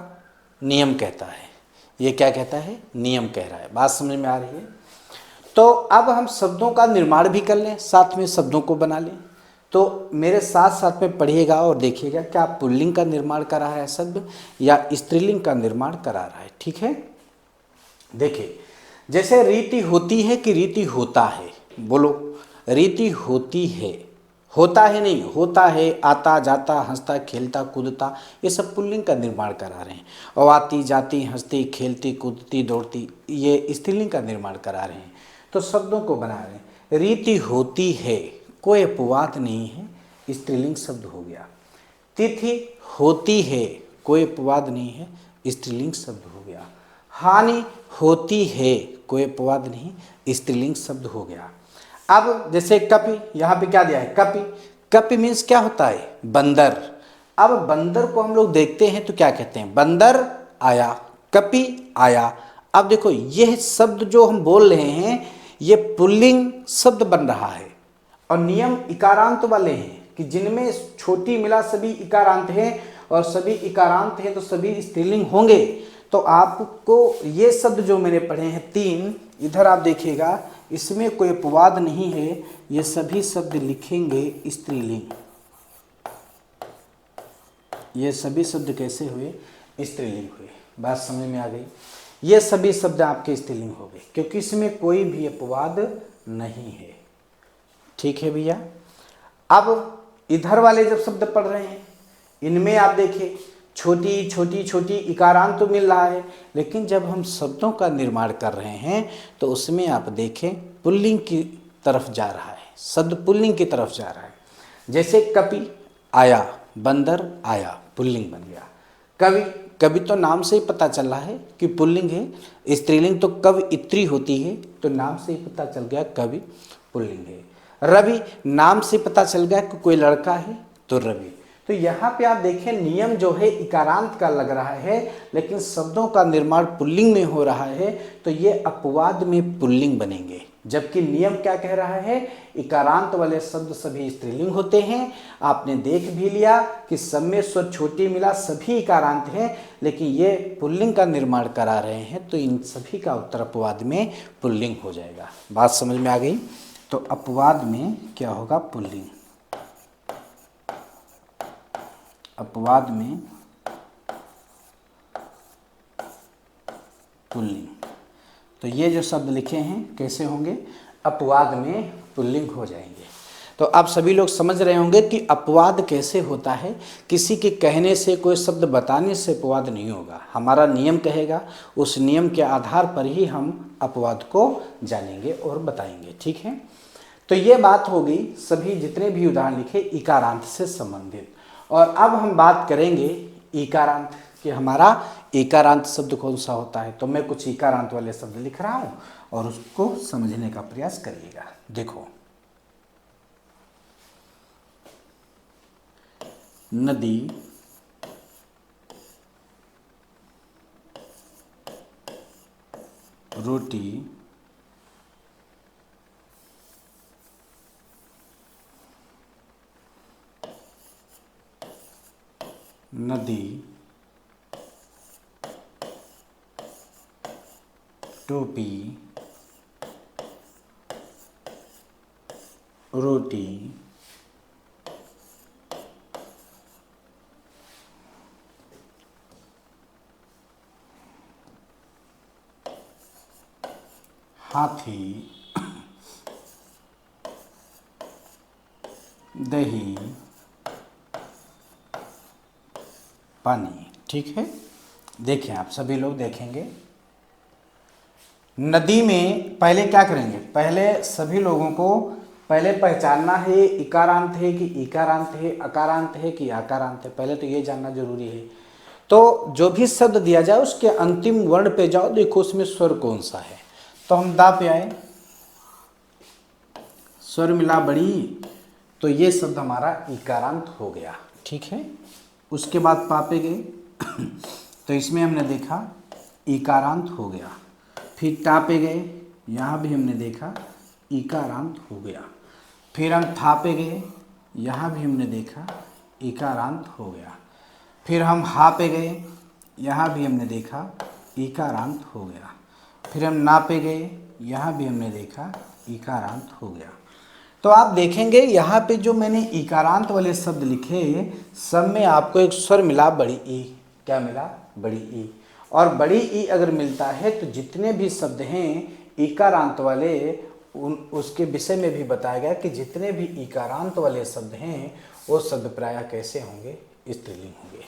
नियम कहता है। ये क्या कहता है, नियम कह रहा है। बात समझ में आ रही है? तो अब हम शब्दों का निर्माण भी कर लें, साथ में शब्दों को बना लें। तो मेरे साथ साथ में पढ़िएगा और देखिएगा क्या पुल्लिंग का निर्माण करा है शब्द या स्त्रीलिंग का निर्माण करा रहा है। ठीक है, देखिए जैसे रीति होती है कि रीति होता है, बोलो रीति होती है, होता है नहीं, होता है, आता जाता हंसता खेलता कूदता, ये सब पुल्लिंग का निर्माण करा रहे हैं। और आती जाती हंसती खेलती कूदती दौड़ती, ये स्त्रीलिंग का निर्माण करा रहे हैं। तो शब्दों को बना रहे हैं। रीति होती है, कोई अपवाद नहीं है, स्त्रीलिंग शब्द हो गया। तिथि होती है, कोई अपवाद नहीं है, स्त्रीलिंग शब्द हो गया। हानि होती है, कोई अपवाद नहीं, स्त्रीलिंग शब्द हो गया। अब जैसे कपि, यहाँ पे क्या दिया है, कपि, कपि मीन्स क्या होता है, बंदर। अब बंदर को हम लोग देखते हैं तो क्या कहते हैं, बंदर आया, कपि आया, अब देखो यह शब्द जो हम बोल रहे हैं ये पुल्लिंग शब्द बन रहा है और नियम इकारांत वाले हैं कि जिनमें छोटी मिला सभी इकारांत हैं और सभी इकारांत हैं तो सभी स्त्रीलिंग होंगे। तो आपको ये शब्द जो मैंने पढ़े हैं 3, इधर आप देखिएगा इसमें कोई अपवाद नहीं है, ये सभी शब्द लिखेंगे स्त्रीलिंग। ये सभी शब्द कैसे हुए? स्त्रीलिंग हुए। बात समझ में आ गई? ये सभी शब्द आपके स्त्रीलिंग हो गए क्योंकि इसमें कोई भी अपवाद नहीं है। ठीक है भैया। अब इधर वाले जब शब्द पढ़ रहे हैं इनमें आप देखिए छोटी छोटी छोटी इकारांत तो मिल रहा है, लेकिन जब हम शब्दों का निर्माण कर रहे हैं तो उसमें आप देखें पुल्लिंग की तरफ जा रहा है, शब्द पुल्लिंग की तरफ जा रहा है। जैसे कपि आया, बंदर आया, पुल्लिंग बन गया। कवि, कवि तो नाम से ही पता चल रहा है कि पुल्लिंग है। स्त्रीलिंग तो कवयित्री होती है तो नाम से ही पता चल गया कवि पुल्लिंग है। रवि, नाम से पता चल गया कि कोई लड़का है तो रवि। तो यहाँ पे आप देखें नियम जो है इकारांत का लग रहा है लेकिन शब्दों का निर्माण पुल्लिंग में हो रहा है तो ये अपवाद में पुल्लिंग बनेंगे, जबकि नियम क्या कह रहा है? इकारांत वाले शब्द सभी स्त्रीलिंग होते हैं। आपने देख भी लिया कि सब में स्वर छोटी मिला सभी इकारांत हैं, लेकिन ये पुल्लिंग का निर्माण करा रहे हैं तो इन सभी का उत्तर अपवाद में पुल्लिंग हो जाएगा। बात समझ में आ गई? तो अपवाद में क्या होगा? पुल्लिंग। अपवाद में पुल्लिंग। तो ये जो शब्द लिखे हैं कैसे होंगे? अपवाद में पुल्लिंग हो जाएंगे। तो आप सभी लोग समझ रहे होंगे कि अपवाद कैसे होता है। किसी के कहने से, कोई शब्द बताने से अपवाद नहीं होगा। हमारा नियम कहेगा, उस नियम के आधार पर ही हम अपवाद को जानेंगे और बताएंगे। ठीक है। तो ये बात होगी सभी जितने भी उदाहरण लिखे इकारांत से संबंधित। और अब हम बात करेंगे इकारांत कि हमारा इकारांत शब्द कौन सा होता है। तो मैं कुछ इकारांत वाले शब्द लिख रहा हूं और उसको समझने का प्रयास करिएगा। देखो, नदी, रोटी, नदी, टोपी, रोटी, हाथी, दही, पानी। ठीक है। देखें, आप सभी लोग देखेंगे नदी में पहले क्या करेंगे? पहले सभी लोगों को पहले पहचानना है इकारांत है कि इकारांत है, अकारांत है कि आकारांत है। पहले तो ये जानना जरूरी है। तो जो भी शब्द दिया जाए उसके अंतिम वर्ण पे जाओ, देखो उसमें स्वर कौन सा है। तो हम दा पे आए, स्वर मिला बड़ी, तो ये शब्द हमारा इकारांत हो गया। ठीक है। उसके बाद पापे गए तो इसमें हमने देखा इकारांत हो गया। फिर टापे गए, यहाँ भी हमने देखा इकारांत हो गया। फिर हम थापे गए, यहाँ भी हमने देखा इकारांत हो गया। फिर हम हापे गए, यहाँ भी हमने देखा इकारांत हो गया। फिर हम नापे गए, यहाँ भी हमने देखा इकारांत हो गया। तो आप देखेंगे यहाँ पे जो मैंने इकारांत वाले शब्द लिखे सब में आपको एक स्वर मिला बड़ी ई। क्या मिला? बड़ी ई। और बड़ी ई अगर मिलता है तो जितने भी शब्द हैं इकारांत वाले उसके विषय में भी बताया गया कि जितने भी इकारांत वाले शब्द हैं वो शब्द प्रायः कैसे होंगे? स्त्रीलिंग होंगे।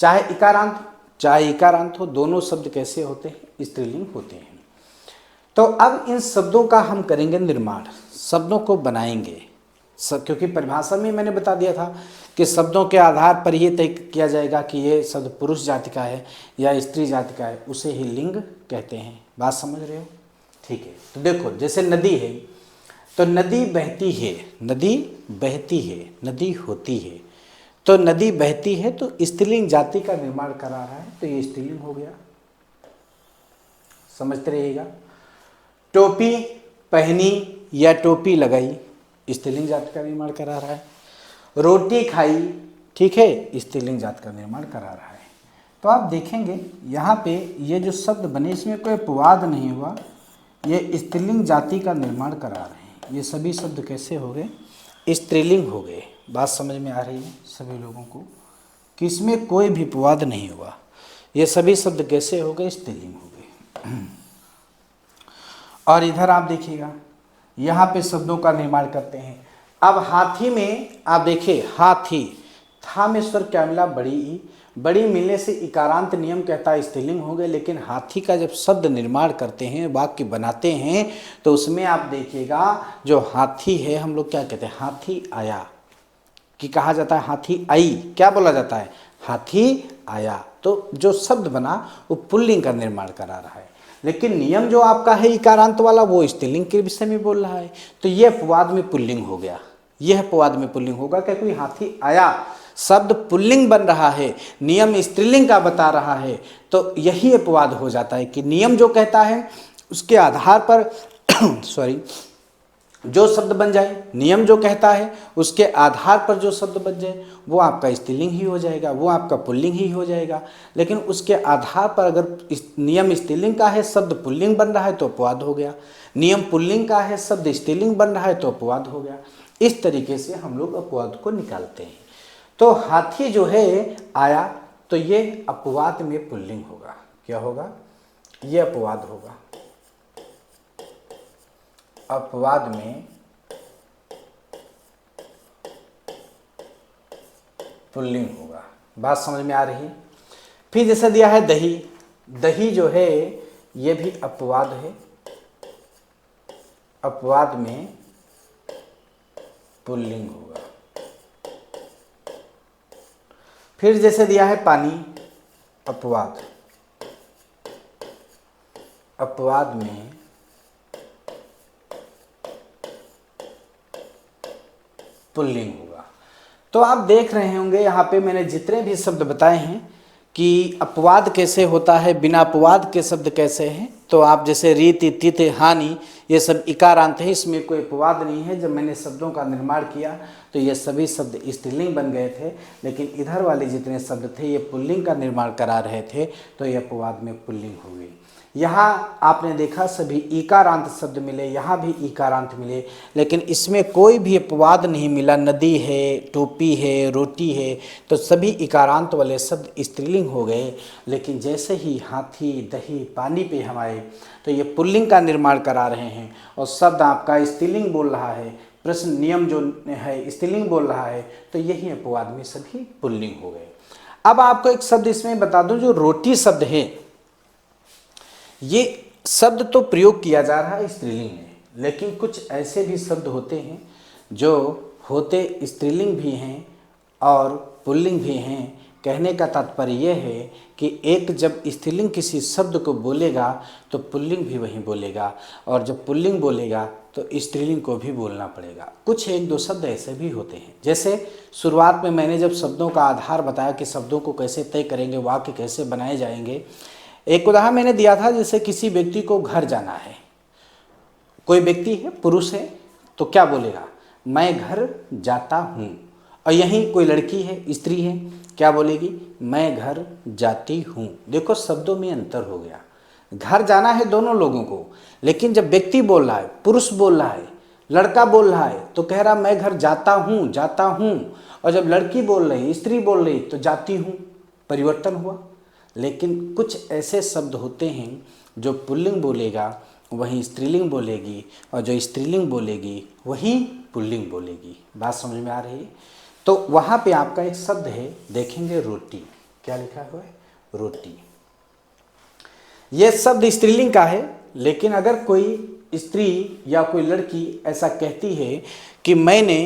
चाहे इकारांत चाहे इकारांत हो, दोनों शब्द कैसे होते हैं? स्त्रीलिंग होते हैं। तो अब इन शब्दों का हम करेंगे निर्माण, शब्दों को बनाएंगे। क्योंकि परिभाषा में मैंने बता दिया था कि शब्दों के आधार पर ये तय किया जाएगा कि ये शब्द पुरुष जाति का है या स्त्री जाति का है, उसे ही लिंग कहते हैं। बात समझ रहे हो? ठीक है। तो देखो, जैसे नदी है तो नदी बहती है, नदी बहती है, नदी होती है। तो नदी बहती है तो स्त्रीलिंग जाति का निर्माण करा रहा है तो ये स्त्रीलिंग हो गया। समझते रहिएगा। टोपी पहनी या टोपी लगाई, स्त्रीलिंग जाति का निर्माण करा रहा है। रोटी खाई, ठीक है, स्त्रीलिंग जाति का निर्माण करा रहा है। तो आप देखेंगे यहाँ पे ये जो शब्द बने इसमें कोई अपवाद नहीं हुआ, ये स्त्रीलिंग जाति का निर्माण करा रहे हैं। ये सभी शब्द कैसे हो गए? स्त्रीलिंग हो गए। बात समझ में आ रही है सभी लोगों को कि इसमें कोई भी अपवाद नहीं हुआ। ये सभी शब्द कैसे हो गए? स्त्रीलिंग हो गए। और इधर आप देखिएगा यहाँ पे शब्दों का निर्माण करते हैं। अब हाथी में आप देखिए, हाथी, था में स्वर क्या मिला? बड़ी ई। बड़ी मिलने से इकारांत नियम कहता है स्त्रीलिंग हो गए। लेकिन हाथी का जब शब्द निर्माण करते हैं, वाक्य बनाते हैं, तो उसमें आप देखिएगा जो हाथी है, हम लोग क्या कहते हैं? हाथी आया कि कहा जाता है हाथी आई, क्या बोला जाता है? हाथी आया। तो जो शब्द बना वो पुल्लिंग का निर्माण करा रहा है। लेकिन नियम जो आपका है इकारांत वाला, वो स्त्रीलिंग के विषय में बोल रहा है। तो ये अपवाद में पुल्लिंग हो गया। यह अपवाद में पुल्लिंग होगा क्या? कोई हाथी आया, शब्द पुल्लिंग बन रहा है, नियम स्त्रीलिंग का बता रहा है, तो यही अपवाद हो जाता है कि नियम जो कहता है उसके आधार पर सॉरी जो शब्द बन जाए, नियम जो कहता है उसके आधार पर जो शब्द बन जाए वो आपका स्त्रीलिंग ही हो जाएगा, वो आपका पुल्लिंग ही हो जाएगा। लेकिन उसके आधार पर अगर नियम स्त्रीलिंग का है, शब्द पुल्लिंग बन रहा है तो अपवाद हो गया। नियम पुल्लिंग का है, शब्द स्त्रीलिंग बन रहा है तो अपवाद हो गया। इस तरीके से हम लोग अपवाद को निकालते हैं। तो हाथी जो है आया, तो ये अपवाद में पुल्लिंग होगा। क्या होगा? ये अपवाद होगा। अपवाद में पुल्लिंग होगा। बात समझ में आ रही है? फिर जैसा दिया है दही, दही जो है ये भी अपवाद है, अपवाद में पुल्लिंग होगा। फिर जैसे दिया है पानी, अपवाद, अपवाद में पुल्लिंग होगा। तो आप देख रहे होंगे यहाँ पे मैंने जितने भी शब्द बताए हैं कि अपवाद कैसे होता है, बिना अपवाद के शब्द कैसे हैं। तो आप जैसे रीति, तिथि, हानि, ये सब इकारांत है, इसमें कोई अपवाद नहीं है। जब मैंने शब्दों का निर्माण किया तो ये सभी शब्द स्त्रीलिंग बन गए थे। लेकिन इधर वाले जितने शब्द थे ये पुल्लिंग का निर्माण करा रहे थे, तो ये अपवाद में पुल्लिंग हो गई। यहाँ आपने देखा सभी इकारांत शब्द मिले, यहाँ भी इकारांत मिले, लेकिन इसमें कोई भी अपवाद नहीं मिला। नदी है, टोपी है, रोटी है, तो सभी इकारांत वाले शब्द स्त्रीलिंग हो गए। लेकिन जैसे ही हाथी, दही, पानी पे हम आए तो ये पुल्लिंग का निर्माण करा रहे हैं और शब्द आपका स्त्रीलिंग बोल रहा है। प्रश्न नियम जो है स्त्रीलिंग बोल रहा है, तो यही अपवाद में सभी पुल्लिंग हो गए। अब आपको एक शब्द इसमें बता दूं, जो रोटी शब्द है, ये शब्द तो प्रयोग किया जा रहा है स्त्रीलिंग में, लेकिन कुछ ऐसे भी शब्द होते हैं जो होते स्त्रीलिंग भी हैं और पुल्लिंग भी हैं। कहने का तात्पर्य यह है कि एक जब स्त्रीलिंग किसी शब्द को बोलेगा तो पुल्लिंग भी वही बोलेगा, और जब पुल्लिंग बोलेगा तो स्त्रीलिंग को भी बोलना पड़ेगा। कुछ एक दो शब्द ऐसे भी होते हैं। जैसे शुरुआत में मैंने जब शब्दों का आधार बताया कि शब्दों को कैसे तय करेंगे, वाक्य कैसे बनाए जाएंगे, एक उदाहरण मैंने दिया था। जैसे किसी व्यक्ति को घर जाना है, कोई व्यक्ति है, पुरुष है, तो क्या बोलेगा? मैं घर जाता हूँ। और यहीं कोई लड़की है, स्त्री है, क्या बोलेगी? मैं घर जाती हूँ। देखो शब्दों में अंतर हो गया। घर जाना है दोनों लोगों को, लेकिन जब व्यक्ति बोल रहा है, पुरुष बोल रहा है, लड़का बोल रहा है, तो कह रहा मैं घर जाता हूँ, जाता हूँ। और जब लड़की बोल रही, स्त्री बोल रही, तो जाती हूँ। परिवर्तन हुआ। लेकिन कुछ ऐसे शब्द होते हैं जो पुल्लिंग बोलेगा वहीं स्त्रीलिंग बोलेगी, और जो स्त्रीलिंग बोलेगी वहीं पुल्लिंग बोलेगी। बात समझ में आ रही है? तो वहाँ पे आपका एक शब्द है, देखेंगे रोटी। क्या लिखा हुआ है? रोटी। ये शब्द स्त्रीलिंग का है, लेकिन अगर कोई स्त्री या कोई लड़की ऐसा कहती है कि मैंने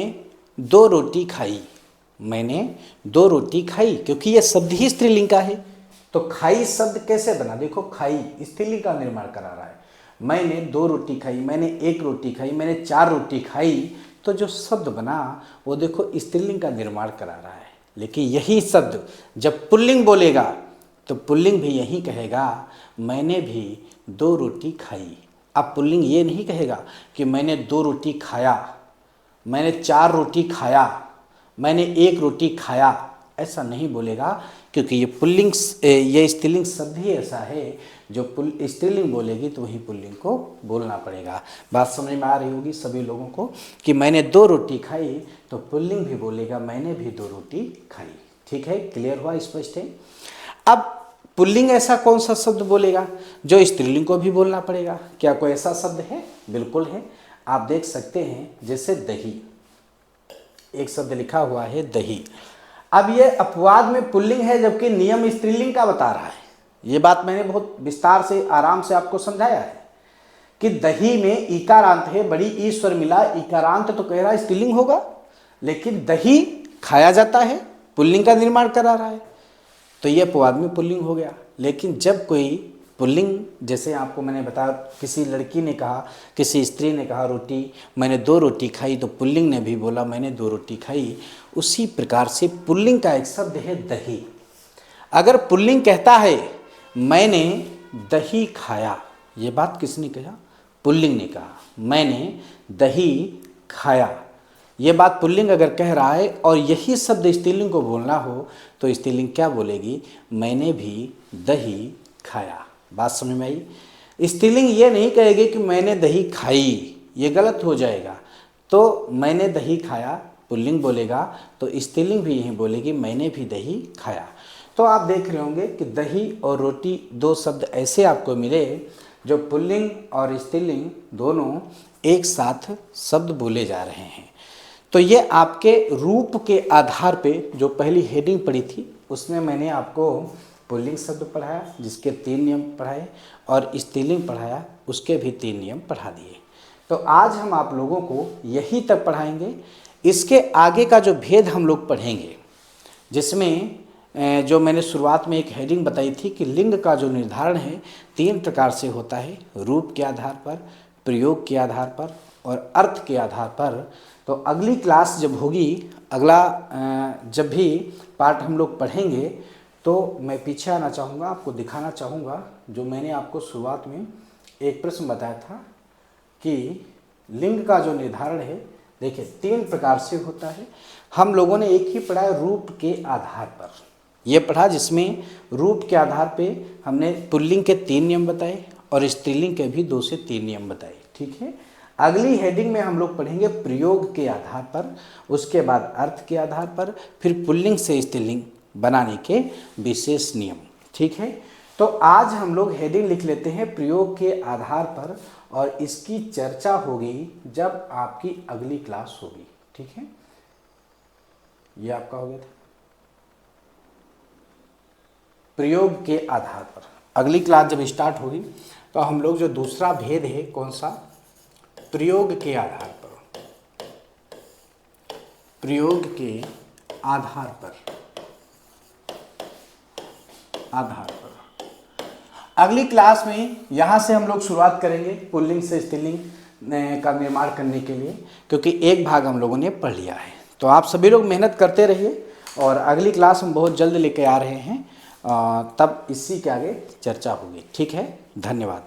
2 रोटी खाई, मैंने 2 रोटी खाई, क्योंकि ये शब्द ही स्त्रीलिंग का है। तो खाई शब्द कैसे बना? देखो खाई स्त्रीलिंग का निर्माण करा रहा है। मैंने 2 रोटी खाई, मैंने 1 रोटी खाई, मैंने 4 रोटी खाई, तो जो शब्द बना वो देखो स्त्रीलिंग का निर्माण करा रहा है। लेकिन यही शब्द जब पुल्लिंग बोलेगा तो पुल्लिंग भी यही कहेगा, मैंने भी 2 रोटी खाई। अब पुल्लिंग ये नहीं कहेगा कि मैंने 2 रोटी खाया, मैंने 4 रोटी खाया, मैंने 1 रोटी खाया, ऐसा नहीं बोलेगा, क्योंकि ये पुल्लिंग, ये स्त्रीलिंग शब्द ही ऐसा है जो स्त्रीलिंग बोलेगी तो वही पुल्लिंग को बोलना पड़ेगा। बात समझ में आ रही होगी सभी लोगों को कि मैंने 2 रोटी खाई, तो पुल्लिंग भी बोलेगा मैंने भी 2 रोटी खाई। ठीक है, क्लियर हुआ, स्पष्ट है। अब पुल्लिंग ऐसा कौन सा शब्द बोलेगा जो स्त्रीलिंग को भी बोलना पड़ेगा? क्या कोई ऐसा शब्द है? बिल्कुल है। आप देख सकते हैं, जैसे दही, एक शब्द लिखा हुआ है दही। अब ये अपवाद में पुल्लिंग है जबकि नियम स्त्रीलिंग का बता रहा है। ये बात मैंने बहुत विस्तार से आराम से आपको समझाया है कि दही में ईकारांत है, बड़ी ईश्वर मिला, ईकारांत तो कह रहा है स्त्रीलिंग होगा, लेकिन दही खाया जाता है, पुल्लिंग का निर्माण करा रहा है, तो ये अपवाद में पुल्लिंग हो गया। लेकिन जब कोई पुल्लिंग, जैसे आपको मैंने बताया, किसी लड़की ने कहा, किसी स्त्री ने कहा रोटी, मैंने 2 रोटी खाई, तो पुल्लिंग ने भी बोला मैंने 2 रोटी खाई। उसी प्रकार से पुल्लिंग का एक शब्द है दही। अगर पुल्लिंग कहता है मैंने दही खाया, ये बात किसने कहा? पुल्लिंग ने कहा, मैंने दही खाया। ये बात पुल्लिंग अगर कह रहा है और यही शब्द स्त्रीलिंग को बोलना हो तो स्त्रीलिंग क्या बोलेगी? मैंने भी दही खाया। बात समझ में आई? स्त्रीलिंग ये नहीं कहेगी कि मैंने दही खाई, ये गलत हो जाएगा। तो मैंने दही खाया पुल्लिंग बोलेगा, तो स्त्रीलिंग भी यही बोलेगी मैंने भी दही खाया। तो आप देख रहे होंगे कि दही और रोटी 2 शब्द ऐसे आपको मिले जो पुल्लिंग और स्त्रीलिंग दोनों एक साथ शब्द बोले जा रहे हैं। तो ये आपके रूप के आधार पे, जो पहली हेडिंग पढ़ी थी उसमें मैंने आपको पुल्लिंग शब्द पढ़ाया जिसके 3 नियम पढ़ाए, और स्त्रीलिंग पढ़ाया उसके भी 3 नियम पढ़ा दिए। तो आज हम आप लोगों को यही तक पढ़ाएंगे। इसके आगे का जो भेद हम लोग पढ़ेंगे, जिसमें जो मैंने शुरुआत में एक हेडिंग बताई थी कि लिंग का जो निर्धारण है 3 प्रकार से होता है, रूप के आधार पर, प्रयोग के आधार पर और अर्थ के आधार पर। तो अगली क्लास जब होगी, अगला जब भी पार्ट हम लोग पढ़ेंगे, तो मैं पीछे आना चाहूँगा, आपको दिखाना चाहूँगा जो मैंने आपको शुरुआत में एक प्रश्न बताया था कि लिंग का जो निर्धारण है, देखिए 3 प्रकार से होता है। हम लोगों ने एक ही पढ़ा है रूप के आधार पर, ये पढ़ा जिसमें रूप के आधार पे हमने पुल्लिंग के 3 नियम बताए और स्त्रीलिंग के भी 2 से 3 नियम बताए। ठीक है, अगली हेडिंग में हम लोग पढ़ेंगे प्रयोग के आधार पर, उसके बाद अर्थ के आधार पर, फिर पुल्लिंग से स्त्रीलिंग बनाने के विशेष नियम। ठीक है, तो आज हम लोग हेडिंग लिख लेते हैं प्रयोग के आधार पर, और इसकी चर्चा होगी जब आपकी अगली क्लास होगी। ठीक है, ये आपका हो गया था प्रयोग के आधार पर। अगली क्लास जब स्टार्ट होगी तो हम लोग जो दूसरा भेद है, कौन सा? प्रयोग के आधार पर, प्रयोग के आधार पर, अगली क्लास में यहाँ से हम लोग शुरुआत करेंगे पुल्लिंग से स्त्रीलिंग का निर्माण करने के लिए, क्योंकि एक भाग हम लोगों ने पढ़ लिया है। तो आप सभी लोग मेहनत करते रहिए, और अगली क्लास हम बहुत जल्द लेके आ रहे हैं, तब इसी के आगे चर्चा होगी। ठीक है, धन्यवाद।